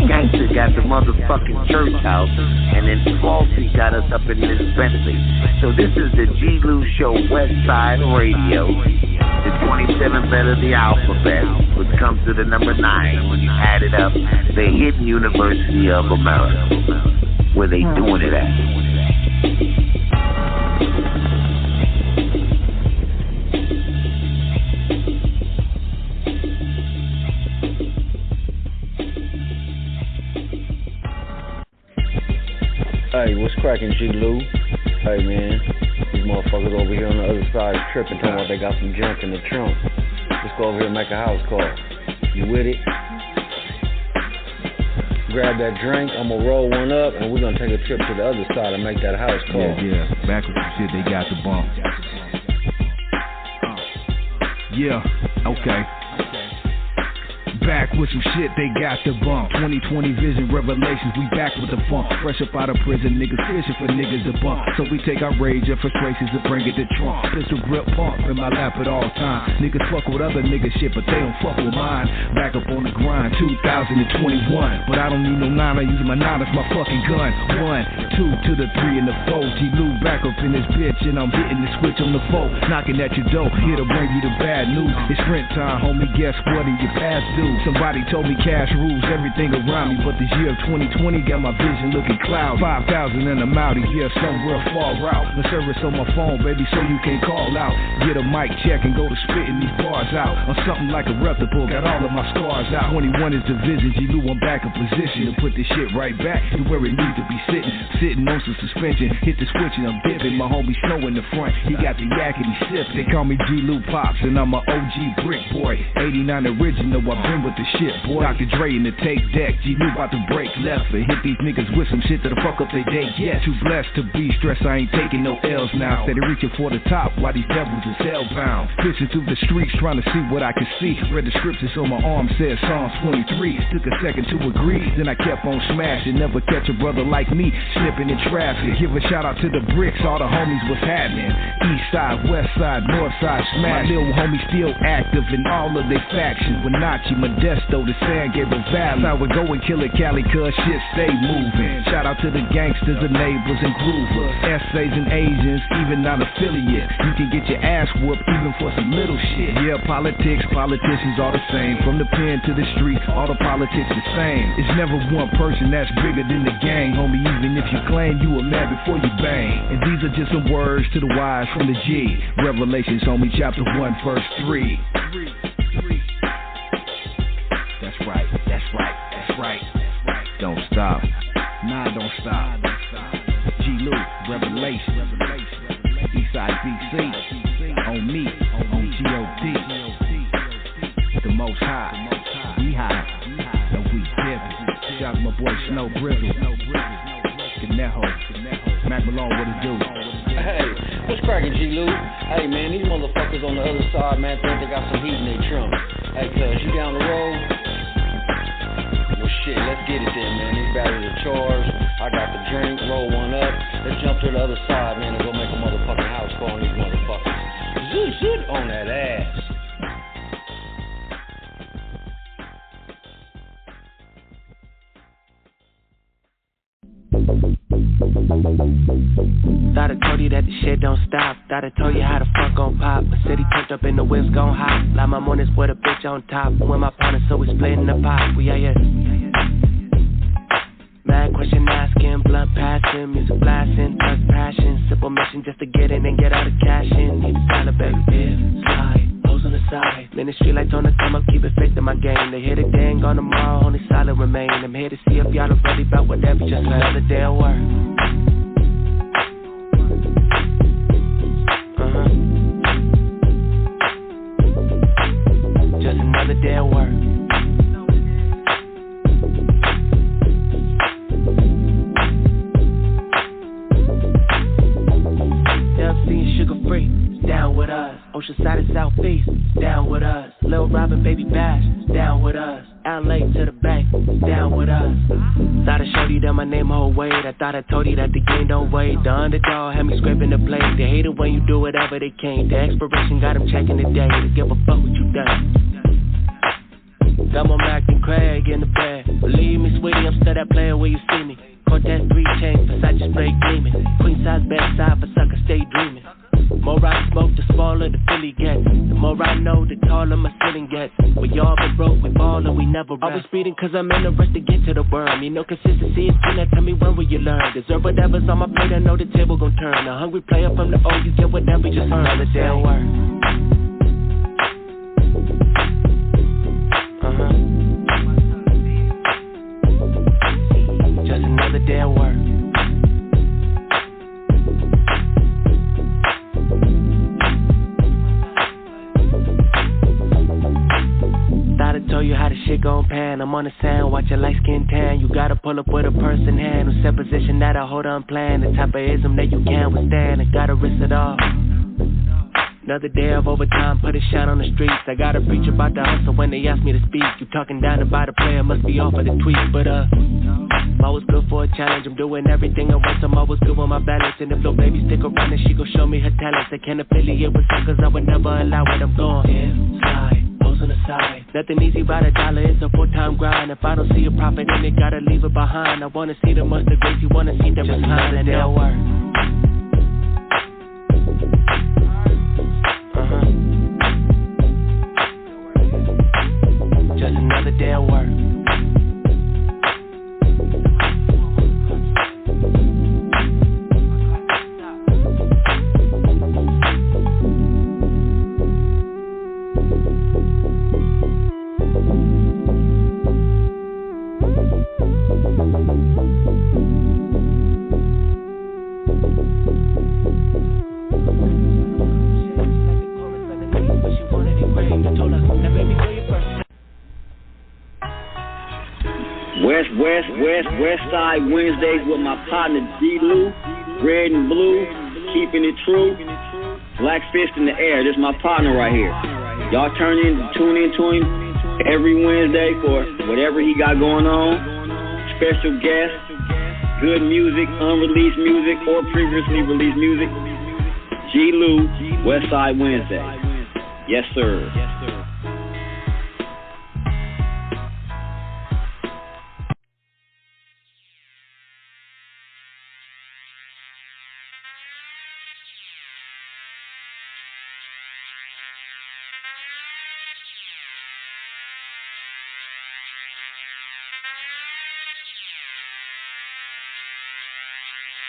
Gangsta got the motherfucking church house, and then Flossy got us up in this Bentley. So this is the G-Lew Show, Westside Radio. The 27th letter of the alphabet, which comes to the number 9 when you add it up. The hidden University of America, where they doing it at. Hey, what's cracking, G-Lew? Hey, man, these motherfuckers over here on the other side is tripping, talking about they got some junk in the trunk. Let's go over here and make a house call. You with it? Grab that drink, I'm gonna roll one up, and we're gonna take a trip to the other side and make that house call. Yeah, back with some shit, they got the bump. Yeah, okay. Back with some shit, they got the bump. 2020 vision, revelations, we back with the funk. Fresh up out of prison, niggas fishing for niggas to bump. So we take our rage and frustrations and bring it to Trump. Pistol grip pump in my lap at all times. Niggas fuck with other niggas shit, but they don't fuck with mine. Back up on the grind, 2021. But I don't need no 9, I use my 9 as my fucking gun. 1, 2 to the 3 and the 4. G-Lew back up in this bitch, and I'm hitting the switch on the 4. Knocking at your door, here to bring you the bad news. It's rent time, homie, guess what? In your past due. Somebody told me cash rules everything around me, but this year of 2020 got my vision looking cloud. 5,000 and I'm out of here, somewhere far out. The service on my phone, baby, so you can call out. Get a mic check and go to spitting these bars out. On something like a reputable, got all of my scars out. 21 is the vision, G-Lew, I'm back in position to put this shit right back to where it needs to be sitting. Sitting on some suspension, hit the switch and I'm dipping. My homie Snow in the front, he got the yak and he sipped. They call me G-Lew Pops and I'm an OG brick boy. 89 original, I've been with the shit, boy. Dr. Dre in the tape deck, G-Lew about to break left and hit these niggas with some shit that'll fuck up their day. Yeah, too blessed to be stressed, I ain't taking no L's now. Steady reaching for the top while these devils is hellbound. Fishing through the streets trying to see what I can see. Read the scriptures on my arm, said Psalms 23. Took a second to agree, then I kept on smashing. Never catch a brother like me slipping in traffic. Give a shout out to the bricks, all the homies was happening. East side, west side, north side, smash. My little homie still active in all of their factions. With Nachi, Modesto, the San Gabriel Valley. I would go and kill it, Cali, cuz shit stay moving. Shout out to the gangsters, the neighbors, and groovers. Essays and Asians, even non-affiliate. You can get your ass whooped even for some little shit. Yeah, politics, politicians all the same. From the pen to the street, all the politics the same. It's never one person that's bigger than the gang, homie. Even if you claim you a man before you bang. And these are just some words to the wise from the G. Revelations, homie, chapter 1, verse 3. That's right, that's right, that's right. Don't stop. Nah, don't stop. G-Lew, Revelation. Eastside BC. On me, on G-O-D. The most high. We high. And we dippin'. Shout out to my boy Snow Grizzle. Ganejo. Mac Malone, what it do? Hey, what's cracking, G-Lew? Hey, man, these motherfuckers on the other side, man, think they got some heat in their trunk. Hey, cuz, you down the road? Well, shit, let's get it then, man. These batteries are charged. I got the drink, roll one up. Let's jump to the other side, man, and go make a motherfucking house call on these motherfuckers. Zoot, zoot on that ass. Thought I told you that the shit don't stop. Thought I told you how the fuck gon' pop. A city turned up and the whips gon' hop. Like my mornings with a bitch on top. When my partner, so we splitting the pot. We are, yeah. Mad question asking, blunt passing, music blasting, touch passion. Simple mission just to get in and get out of cash in. Need a dollar, baby, yeah. Slide, hoes on the side. Ministry lights on the come up, keep it fixed in my game. They hit it, they ain't gone tomorrow, only solid remain. I'm here to see if y'all are ready about whatever, just another day of work. Just another day of work. Down with us. Oceanside and Southeast, down with us. Lil Robin, Baby Bash, down with us. LA to the Bay, down with us. Thought I showed you that my name hold weight. I thought I told you that the game don't wait. The underdog had me scraping the plate. They hate it when you do whatever they can't. The expiration got them checking the day. They give a fuck what you done. Got more Mac than Craig in the bed. Believe me, sweetie, I'm still that player where you see me. Cortez 3 chains, Versace spray gleaming. Queen size bedside for sucker, stay dreaming. More I smoke, the smaller the Philly gets. The more I know, the taller my ceiling gets. We all been broke, we ballin', we never rest. Always speeding cause I'm in the rush to get to the worm. You know consistency is key, now tell me when will you learn. Deserve whatever's on my plate, I know the table gon' turn. A hungry player from the O, you get whatever you earn. Another day at work. Just another day at work. Thought I told you how the shit gon' pan. I'm on the sand, watch your light skin tan. You gotta pull up with a person hand who set position that I hold unplanned. The type of ism that you can't withstand. I gotta risk it all. Another day of overtime, put a shine on the streets. I gotta preach about the hustle when they ask me to speak. You talking down about a player, must be off of the tweet. But I'm always good for a challenge. I'm doing everything at once, I'm always good with my balance. And if no baby stick around, then she gon' show me her talents. I can't affiliate with suckers, I would never allow it. I'm going inside, on the side. Nothing easy about a dollar, it's a full-time grind. If I don't see a profit in it, gotta leave it behind. I wanna see the mustard grace, you wanna see the recline, and they'll work. Just another day at work. Westside Wednesdays with my partner G-Lew, red and blue, keeping it true. Black fist in the air, this is my partner right here. Y'all tune in to him every Wednesday for whatever he got going on. Special guests, good music, unreleased music, or previously released music. G-Lew, Westside Wednesday. Yes, sir.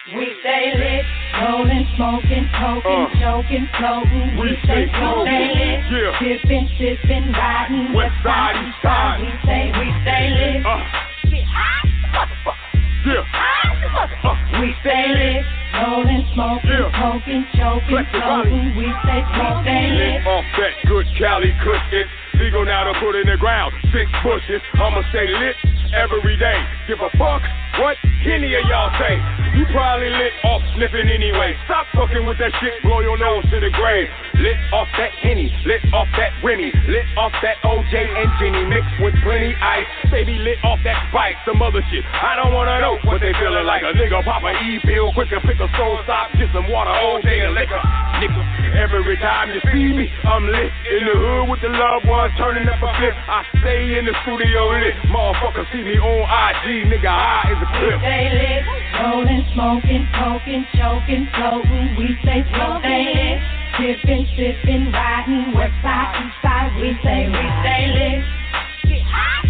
We stay lit, rolling, smoking, toking, joking, floating. We stay lit, dipping, sipping, riding. Westside, Eastside. We stay lit. Get high, motherfucker. We stay lit, rolling, smoking, toking, joking, floating. We stay lit. Off that good Cali cushion. Legal now to put in the ground. 6 bushes. I'ma stay lit every day. Give a fuck what any of y'all say. You probably lit off sniffing anyway. Stop fucking with that shit, blow your nose to the grave. Lit off that Henny, lit off that Remy, lit off that OJ and Jenny, mixed with plenty ice. Baby lit off that Spike, some other shit. I don't wanna know what they feeling like. A nigga pop a E-pill, quick and pick a soul stop, get some water, OJ and liquor. Nigga, every time you see me, I'm lit. In the hood with the loved ones, turning up a flip. I stay in the studio lit. Motherfucker see me on IG, nigga high as a clip. We stay lit, rolling, smoking, toking, choking, floating. We stay lit, dipping, sipping, riding. Westside, Eastside, we stay lit. Get high,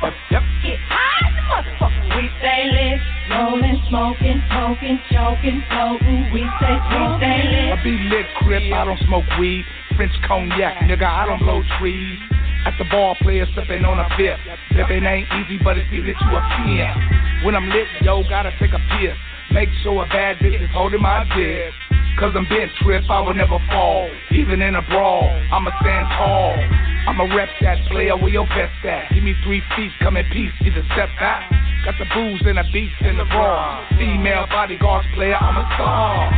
motherfucker. Get high, motherfucker. We stay lit, rolling, smoking, toking, choking, floating. We stay lit. I be lit, crip, I don't smoke weed. French cognac, nigga, I don't blow trees. At the bar, players sipping on a fifth. Sipping ain't easy, but it's easy to a PM. When I'm lit, yo, gotta take a piss. Make sure a bad bitch is holding my dick. Cause I'm bent trip, I will never fall. Even in a brawl, I'ma stand tall. I'ma rep that player where your best at. Give me 3 feet, come in peace, either step back. Got the booze and the beats in the brawl. Female bodyguards player, I'm a star.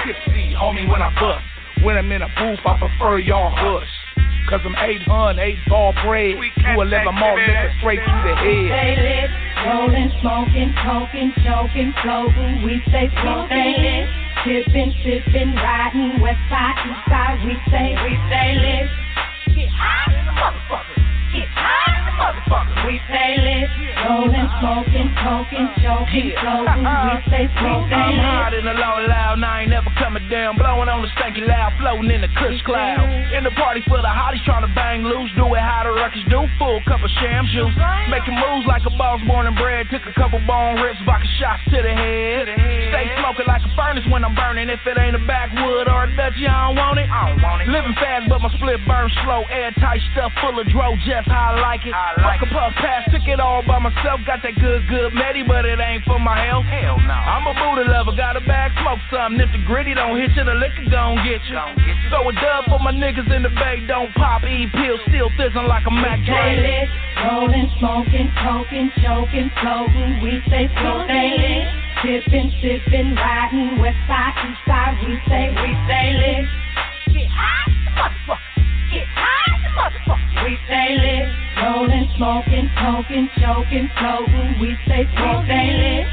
Tipsy, homie, when I bust. When I'm in a booth, I prefer y'all hush. Cause I'm 800, 8-ball bread. 211 malt liquor straight to the head. Stay lit, rolling, smoking, poking, choking, floating. We stay lit, tipping, sipping, riding. Westside, Eastside, we stay lit. Get high in the motherfucker. Get high in the motherfucker. We stay lit, rolling, smoking, poking, choking, floating. We stay lit. I'm hot in the low loud, and I ain't never coming down. Blowing on the stanky loud, floating in the kush cloud. In the party for the hotties trying to bang loose. Do it how the ruckus do, full cup of sham juice. Making moves like a boss born and bred. Took a couple bone rips, vodka shots to the head. Stay smoking like a furnace when I'm burning. If it ain't a backwood or a Dutchie, I don't want it. Living fast, but my split burns slow. Airtight stuff full of dro, just how I like it. Fuck a puff pass, took it all by myself. Got that good Medi, but it ain't for my health. Hell no. I'm a Buddha lover, got a bag, smoke something. If the gritty don't hit you, the liquor gon' get you. Throw a dub for my niggas in the bay, don't pop, eat pills, still fizzing like a Mac lit, rolling, smoking, poking, choking, floating. We stay lit, tipping, sipping, riding. Westside, Eastside, we stay lit. Get high, motherfucker. Get high, motherfucker. We stay lit, rolling, smoking, poking, choking, floating. We stay lit.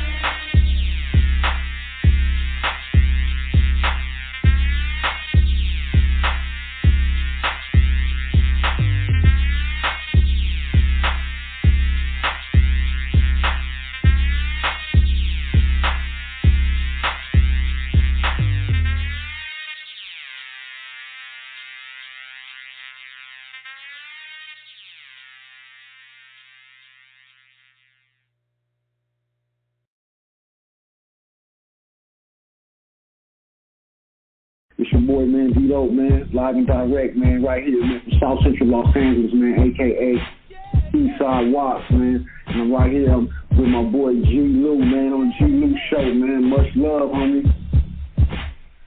It's your boy, man, D-Dope, man, live and direct, man, right here, man, from South Central Los Angeles, man, a.k.a. Eastside Watts, man, and I'm right here with my boy G-Lew, man, on G-Lew Show, man, much love, homie.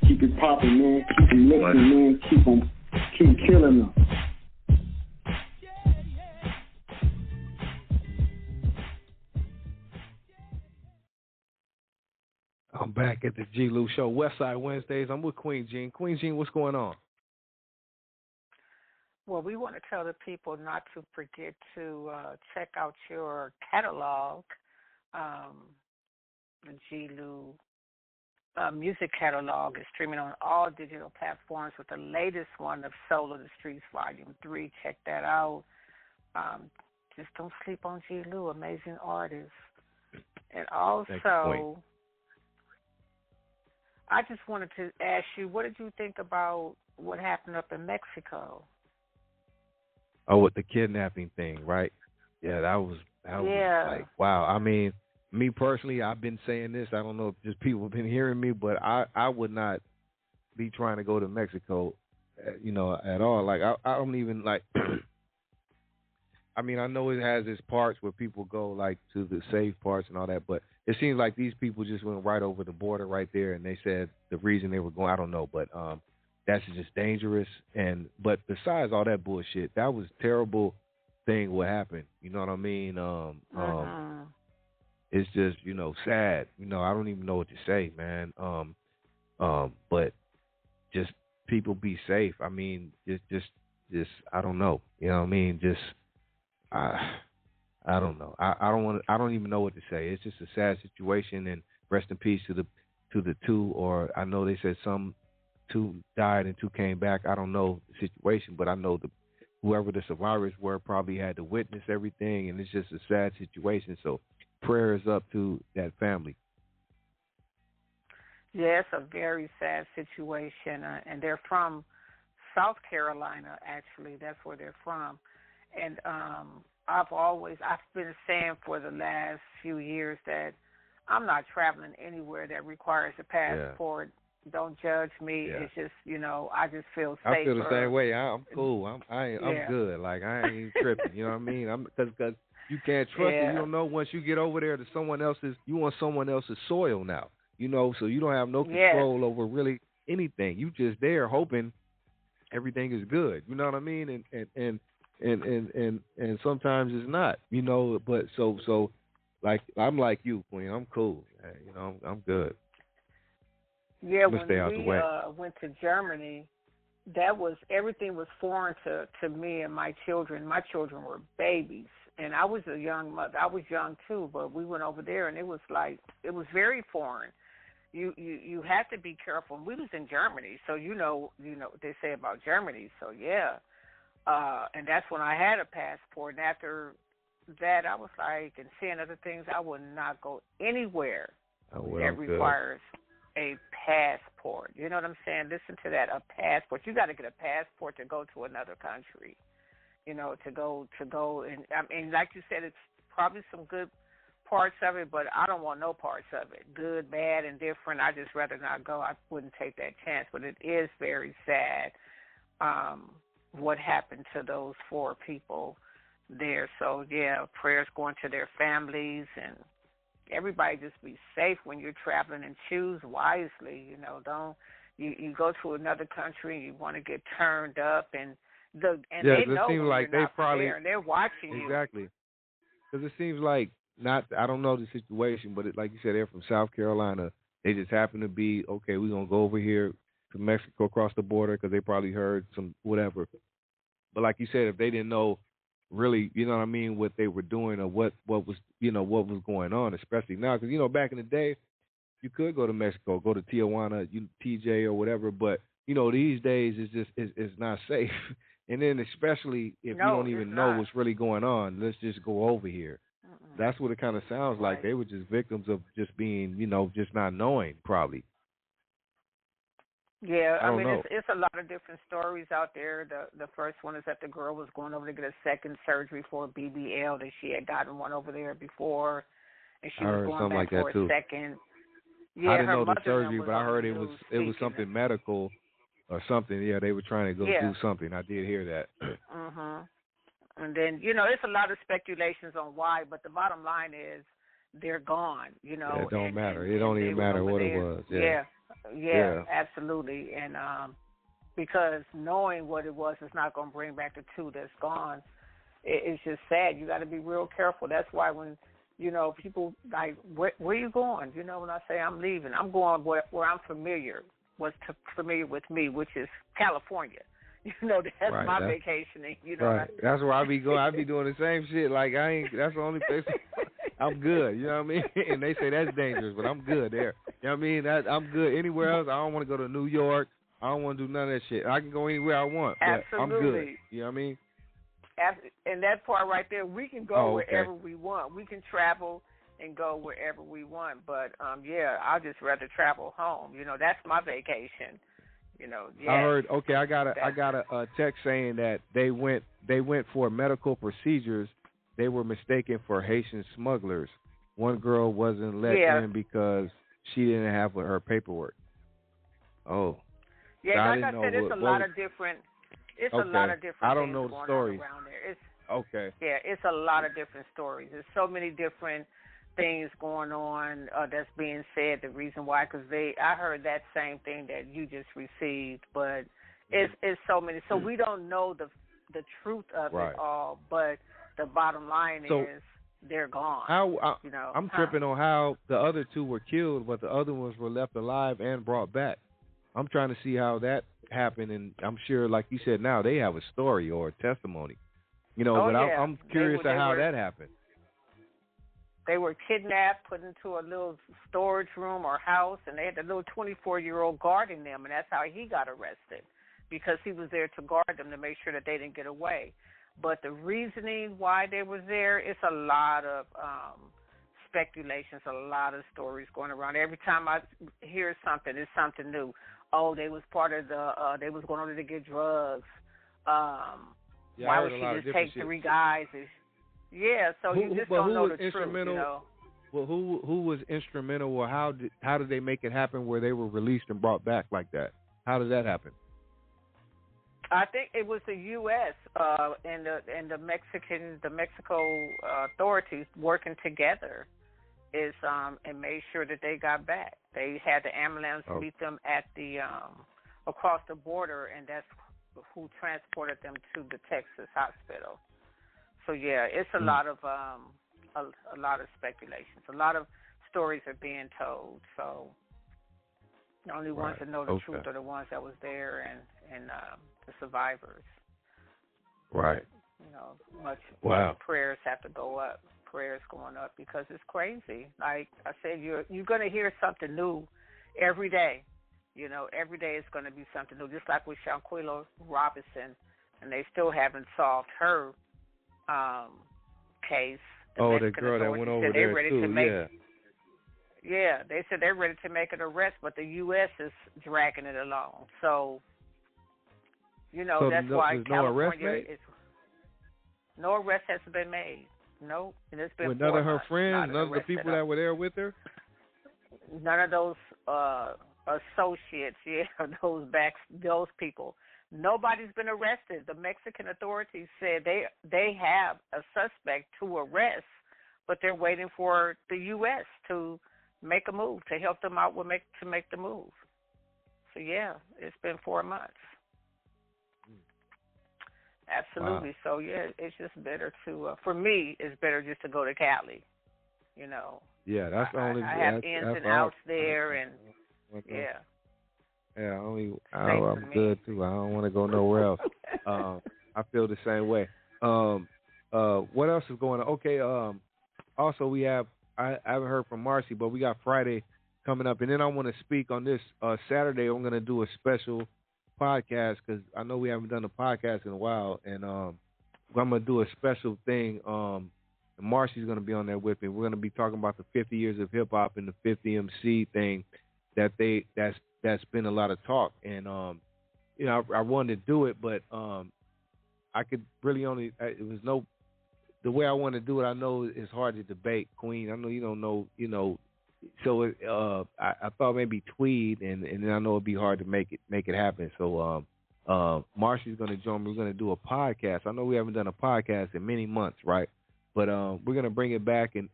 Keep it popping, man, keep it lifting, man, keep killing them. I'm back at the G-Lew Show, Westside Wednesdays. I'm with Queen Jean. Queen Jean, what's going on? Well, we want to tell the people not to forget to check out your catalog, the G-Lew music catalog is streaming on all digital platforms with the latest one of Soul of the Streets Volume 3. Check that out. Just don't sleep on G-Lew, amazing artist. And also, I just wanted to ask you, what did you think about what happened up in Mexico? Oh, with the kidnapping thing, right? Yeah, that was like, wow. I mean, me personally, I've been saying this. I don't know if just people have been hearing me, but I would not be trying to go to Mexico, at all. Like, I don't even, like, I mean, I know it has its parts where people go, like, to the safe parts and all that, but it seems like these people just went right over the border right there, and they said the reason they were going, I don't know, but that's just dangerous. But besides all that bullshit, that was a terrible thing what happened. You know what I mean? It's just, sad. I don't even know what to say, man. But just people be safe. I mean, just I don't know. You know what I mean? I don't know. I don't even know what to say. It's just a sad situation, and rest in peace to the two, or I know they said two died and two came back. I don't know the situation, but I know whoever the survivors were probably had to witness everything, and it's just a sad situation. So prayers up to that family. Yeah, it's a very sad situation, and they're from South Carolina, actually. That's where they're from. And I've been saying for the last few years that I'm not traveling anywhere that requires a passport. Yeah. Don't judge me. Yeah. It's just, I just feel safer. I feel the same way. I'm cool. I'm good. Like, I ain't tripping. You know what I mean? Because you can't trust it. You don't know once you get over there to you on someone else's soil now. So you don't have no control over really anything. You just there hoping everything is good. You know what I mean? And sometimes it's not. But so like I'm like you, Queen. I'm cool. I'm good. Yeah, when we went to Germany, everything was foreign to me and my children. My children were babies, and I was a young mother. I was young too, but we went over there, and it was very foreign. You have to be careful. And we was in Germany, so you know what they say about Germany. So yeah, and that's when I had a passport. And after that, I was like, and seeing other things, I would not go anywhere that requires a passport. You know what I'm saying? Listen to that, a passport. You got to get a passport to go to another country. You know, to go, and I mean, like you said, it's probably some good parts of it, but I don't want no parts of it. Good, bad, and different. I just rather not go. I wouldn't take that chance. But it is very sad what happened to those 4 people there. So yeah, prayers going to their families, and everybody just be safe when you're traveling and choose wisely. You know, don't you go to another country and you want to get turned up and they know seems like you're they not probably there, and they're watching you. Exactly, because it seems like I don't know the situation, but like you said, they're from South Carolina. They just happen to be okay. We're gonna go over here to Mexico, across the border, because they probably heard some whatever. But like you said, if they didn't know really, you know what I mean, what they were doing or what was what was going on, especially now, because back in the day, you could go to Mexico, go to Tijuana, TJ or whatever, but these days it's not safe. And then especially if you don't even know what's really going on, let's just go over here. That's what it kind of sounds like. They were just victims of just being, just not knowing, probably. Yeah, I mean, it's a lot of different stories out there. The first one is that the girl was going over to get a second surgery for a BBL, that she had gotten one over there before, and she was going back for a second. Yeah, I didn't know the surgery, but I heard it was something medical or something. Yeah, they were trying to go do something. I did hear that. Mhm. And then it's a lot of speculations on why, but the bottom line is they're gone. It don't matter. It don't even matter what it was. Yeah, absolutely. And because knowing what it was is not going to bring back the 2 that's gone. It's just sad. You got to be real careful. That's why when people like, where are you going? When I say I'm leaving, I'm going where I'm familiar. What's familiar with me, which is California. That's my vacationing. Right. That's where I be going. I be doing the same shit. Like that's the only place I'm good. You know what I mean? And they say that's dangerous, but I'm good there. You know what I mean? I'm good anywhere else. I don't want to go to New York. I don't want to do none of that shit. I can go anywhere I want, but I'm good. You know what I mean? And that part right there, we can go wherever we want. We can travel and go wherever we want. But I'd just rather travel home. That's my vacation. I heard. Okay, I got a text saying that they went for medical procedures. They were mistaken for Haitian smugglers. One girl wasn't let in because she didn't have her paperwork. Oh. Yeah, like I said, it's a lot of different. It's a lot of different. I don't know the stories around there. It's okay. Yeah, it's a lot of different stories. There's so many different things going on that's being said. The reason why, because I heard that same thing that you just received, but it's so many. So we don't know the truth of it all. But the bottom line is they're gone. I'm tripping on how the other 2 were killed, but the other ones were left alive and brought back. I'm trying to see how that happened, and I'm sure, like you said, now they have a story or a testimony. I'm curious to how that happened. They were kidnapped, put into a little storage room or house, and they had a little 24-year-old guarding them, and that's how he got arrested, because he was there to guard them to make sure that they didn't get away. But the reasoning why they were there, it's a lot of speculations, a lot of stories going around. Every time I hear something, it's something new. Oh, they was part of they was going over to get drugs. Why would she just take 3 guys? So you just don't know the truth, Well, who was instrumental, or how did they make it happen where they were released and brought back like that? How did that happen? I think it was the U.S. And the Mexico authorities working together and made sure that they got back. They had the ambulance meet them at the across the border, and that's who transported them to the Texas hospital. So it's a lot of speculations. A lot of stories are being told. So The only ones that know the truth are the ones that was there and the survivors. Right. You know, much prayers have to go up. Prayers going up because it's crazy. Like I said, you're going to hear something new every day. You know, every day is going to be something new. Just like with Shanquilla Robinson, and they still haven't solved her case. The girl that went over there too. Yeah, they said they're ready to make an arrest, but the U.S. is dragging it along. So, you know, that's why California no arrest has been made. No, and it's been with none of her friends, none of the people that were there with her. None of those associates, those people. Nobody's been arrested. The Mexican authorities said they have a suspect to arrest, but they're waiting for the U.S. to make a move, to help them out to make the move. So, yeah, it's been 4 months. Absolutely. Wow. So, yeah, it's just better to, for me, it's better just to go to Cali, you know. Yeah, that's the only. I have ins and outs there, and, yeah. Yeah, I'm good, too. I don't want to go nowhere else. I feel the same way. What else is going on? Okay, also we have, I haven't heard from Marcy, but we got Friday coming up. And then I want to speak on this Saturday. I'm going to do a special podcast because I know we haven't done a podcast in a while. And I'm going to do a special thing. And Marcy's going to be on there with me. We're going to be talking about the 50 years of hip-hop and the 50 MC thing that's been a lot of talk. And, you know, I wanted to do it, but I could really only, it was no, the way I want to do it, I know it's hard to debate, Queen. I know you don't know, you know, so I thought maybe Tweed, and then I know it'd be hard to make it happen. So Marcy's going to join me. We're going to do a podcast. I know we haven't done a podcast in many months, right? But we're going to bring it back and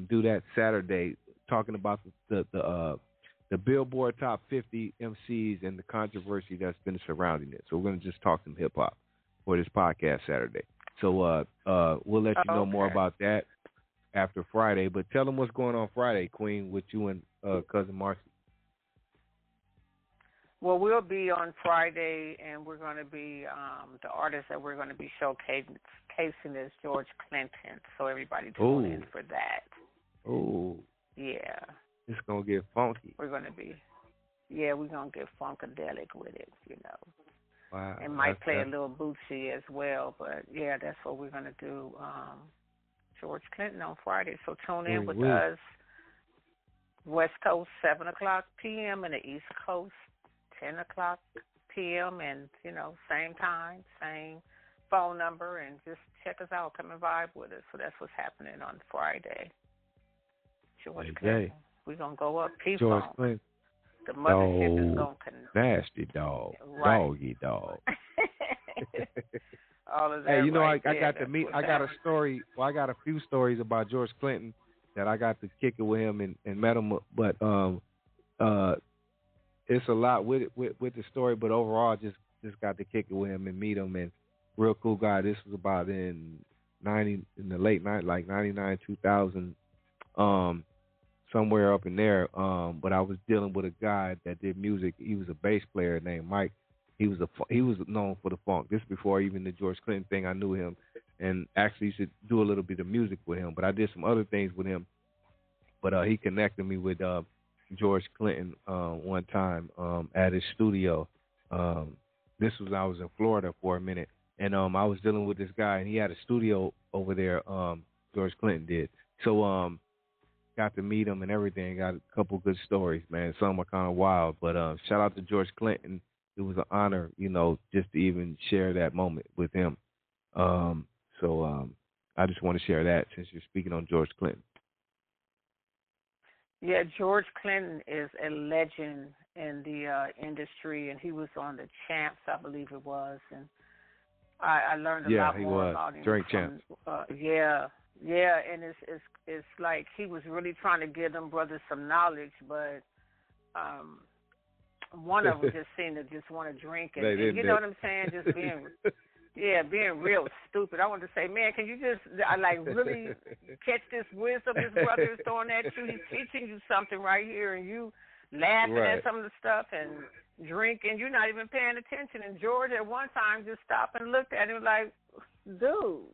do that Saturday, talking about the Billboard Top 50 MCs and the controversy that's been surrounding it. So we're going to just talk some hip hop for this podcast Saturday. So we'll let you know more about that after Friday. But tell them what's going on Friday, Queen, with you and Cousin Marcy. Well, we'll be on Friday, and we're going to be the artist that we're going to be showcasing is George Clinton. So everybody tune in for that. Oh. Yeah. It's going to get funky. We're going to get funkadelic with it, you know. Wow. And might play a little Bootsy as well, but yeah, that's what we're going to do. George Clinton on Friday, so tune in with us. West Coast 7:00 p.m. and the East Coast 10:00 p.m. and you know same time, same phone number, and just check us out. Come and vibe with us. So that's what's happening on Friday. George Clinton, we're gonna go up. George Clinton. The mothership is going to nasty dog, doggy dog. All of that. Hey, you know, right I got to meet. I got a story. Well, I got a few stories about George Clinton that I got to kick it with him and met him. But it's a lot with the story. But overall, just got to kick it with him and meet him. And real cool guy. This was about in the late night, like 99, 2000. Somewhere up in there, but I was dealing with a guy that did music. He was a bass player named Mike. He was known for the funk. This before even the George Clinton thing. I knew him, and actually used to do a little bit of music with him. But I did some other things with him. But he connected me with George Clinton one time at his studio. This was I was in Florida for a minute, and I was dealing with this guy, and he had a studio over there. George Clinton did. So got to meet him and everything. Got a couple good stories, man. Some are kind of wild, but shout out to George Clinton. It was an honor, you know, just to even share that moment with him. So I just want to share that since you're speaking on George Clinton. Yeah, George Clinton is a legend in the industry, and he was on the Champs, I believe it was, and I learned a lot more about him. Drink Champs. Yeah, and it's like he was really trying to give them brothers some knowledge, but one of them just seemed to just want to drink and you know what I'm saying, just being real stupid. I wanted to say, man, can you just really catch this wisdom his brother is throwing at you? He's teaching you something right here, and you laughing Right. at some of the stuff and drinking. You're not even paying attention. And George at one time just stopped and looked at him like, dude.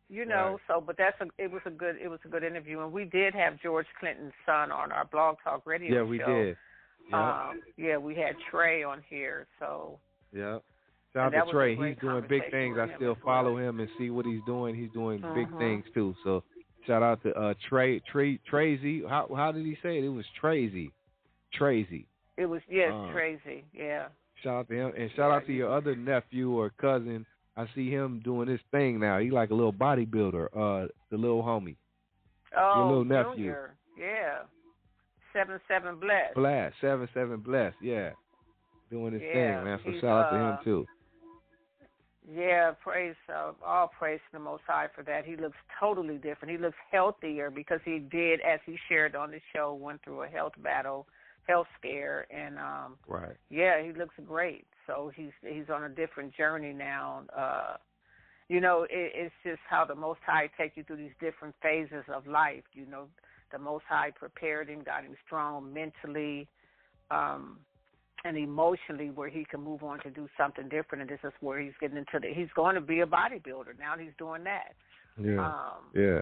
You know, Right. so but it was a good interview, and we did have George Clinton's son on our Blog Talk Radio show. Yeah, we did. Yeah, we had Trey on here, so Yeah. Shout out to Trey. He's doing big things. I still follow him and see what he's doing. He's doing big things too. So shout out to Trazy. How did he say it? It was Trazy. It was Tracy. Yeah. Shout out to him, and shout out to your other nephew or cousin. I see him doing his thing now. He like a little bodybuilder, the little homie. Oh, your little nephew. Junior. Yeah. 7-7 Bless. 7-7 Bless, yeah. Doing his thing, man. So He's, shout out to him too. Yeah, all praise to the Most High for that. He looks totally different. He looks healthier because he did, as he shared on the show, went through a health scare, and right. Yeah, he looks great. So he's on a different journey now. You know, it's just how the Most High take you through these different phases of life. You know, the Most High prepared him, got him strong mentally, and emotionally, where he can move on to do something different. And this is where he's getting into he's going to be a bodybuilder. Now he's doing that. Yeah.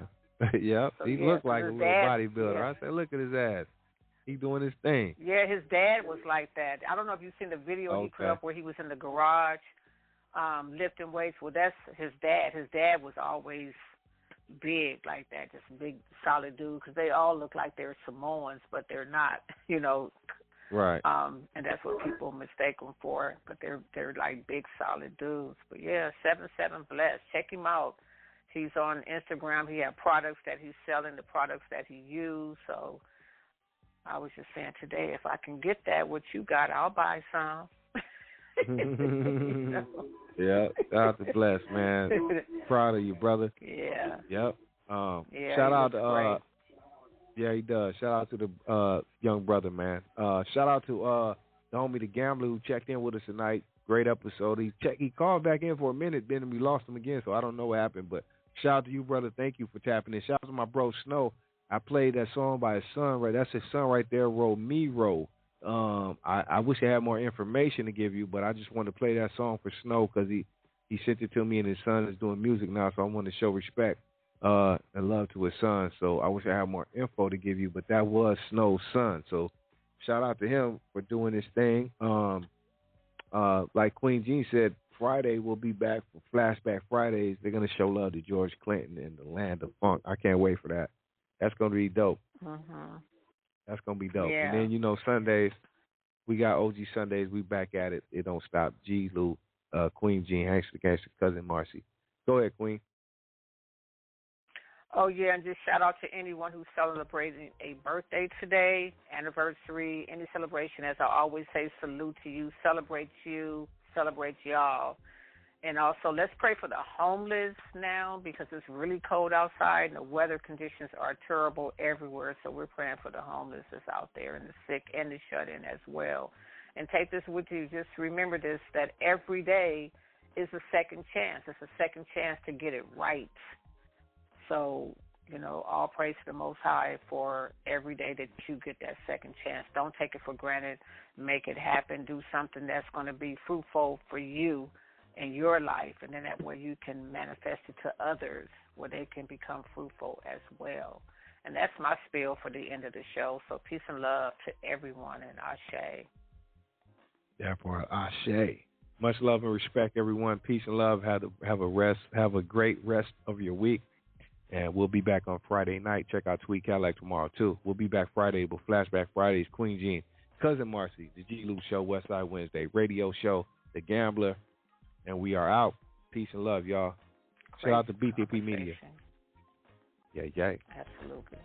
Yep. So he looked like a little bodybuilder. Yeah. I said, look at his ass. He doing his thing. Yeah, his dad was like that. I don't know if you've seen the video he put up where he was in the garage lifting weights. Well, that's his dad. His dad was always big like that, just a big, solid dude, because they all look like they're Samoans, but they're not, you know. Right. And that's what people mistake them for, but they're like big, solid dudes. But, yeah, 7-7 Bless. Check him out. He's on Instagram. He has products that he's selling, the products that he used, so I was just saying today, if I can get that, what you got, I'll buy some. Yeah, shout out to Bless, man. Proud of you, brother. Yeah. Yep. Yeah, shout out to great. yeah, he does. Shout out to the young brother, man. Shout out to the homie the Gamblah who checked in with us tonight. Great episode. He called back in for a minute, then we lost him again, so I don't know what happened. But shout out to you, brother. Thank you for tapping in. Shout out to my bro Snow. I played that song by his son, right? That's his son right there, Roll Me Roll. I wish I had more information to give you, but I just wanted to play that song for Snow because he sent it to me, and his son is doing music now, so I wanted to show respect and love to his son. So I wish I had more info to give you, but that was Snow's son. So shout out to him for doing this thing. Like Queen Jean said, Friday we'll be back for Flashback Fridays. They're going to show love to George Clinton and the land of funk. I can't wait for that. That's going to be dope. That's going to be dope. Yeah. And then, you know, Sundays, we got OG Sundays. We back at it. It don't stop. G-Lew, Queen Jean, Hankster Gangster, Cousin Marcy. Go ahead, Queen. Oh, yeah, and just shout out to anyone who's celebrating a birthday today, anniversary, any celebration. As I always say, salute to you, celebrate y'all. And also, let's pray for the homeless now because it's really cold outside and the weather conditions are terrible everywhere. So we're praying for the homeless that's out there and the sick and the shut-in as well. And take this with you. Just remember this, that every day is a second chance. It's a second chance to get it right. So, you know, all praise to the Most High for every day that you get that second chance. Don't take it for granted. Make it happen. Do something that's going to be fruitful for you in your life, and then that way you can manifest it to others where they can become fruitful as well. And that's my spiel for the end of the show. So peace and love to everyone, and Ashe. Therefore, Ashe. Much love and respect, everyone. Peace and love. Have a great rest of your week. And we'll be back on Friday night. Check out Tweet Cadillac tomorrow, too. We'll be back Friday with Flashback Fridays, Queen Jean, Cousin Marcy, the G-Lew Show, Westside Wednesday, radio show, The Gamblah. And we are out. Peace and love, y'all. Shout out to BTP Media. Yeah. Absolutely.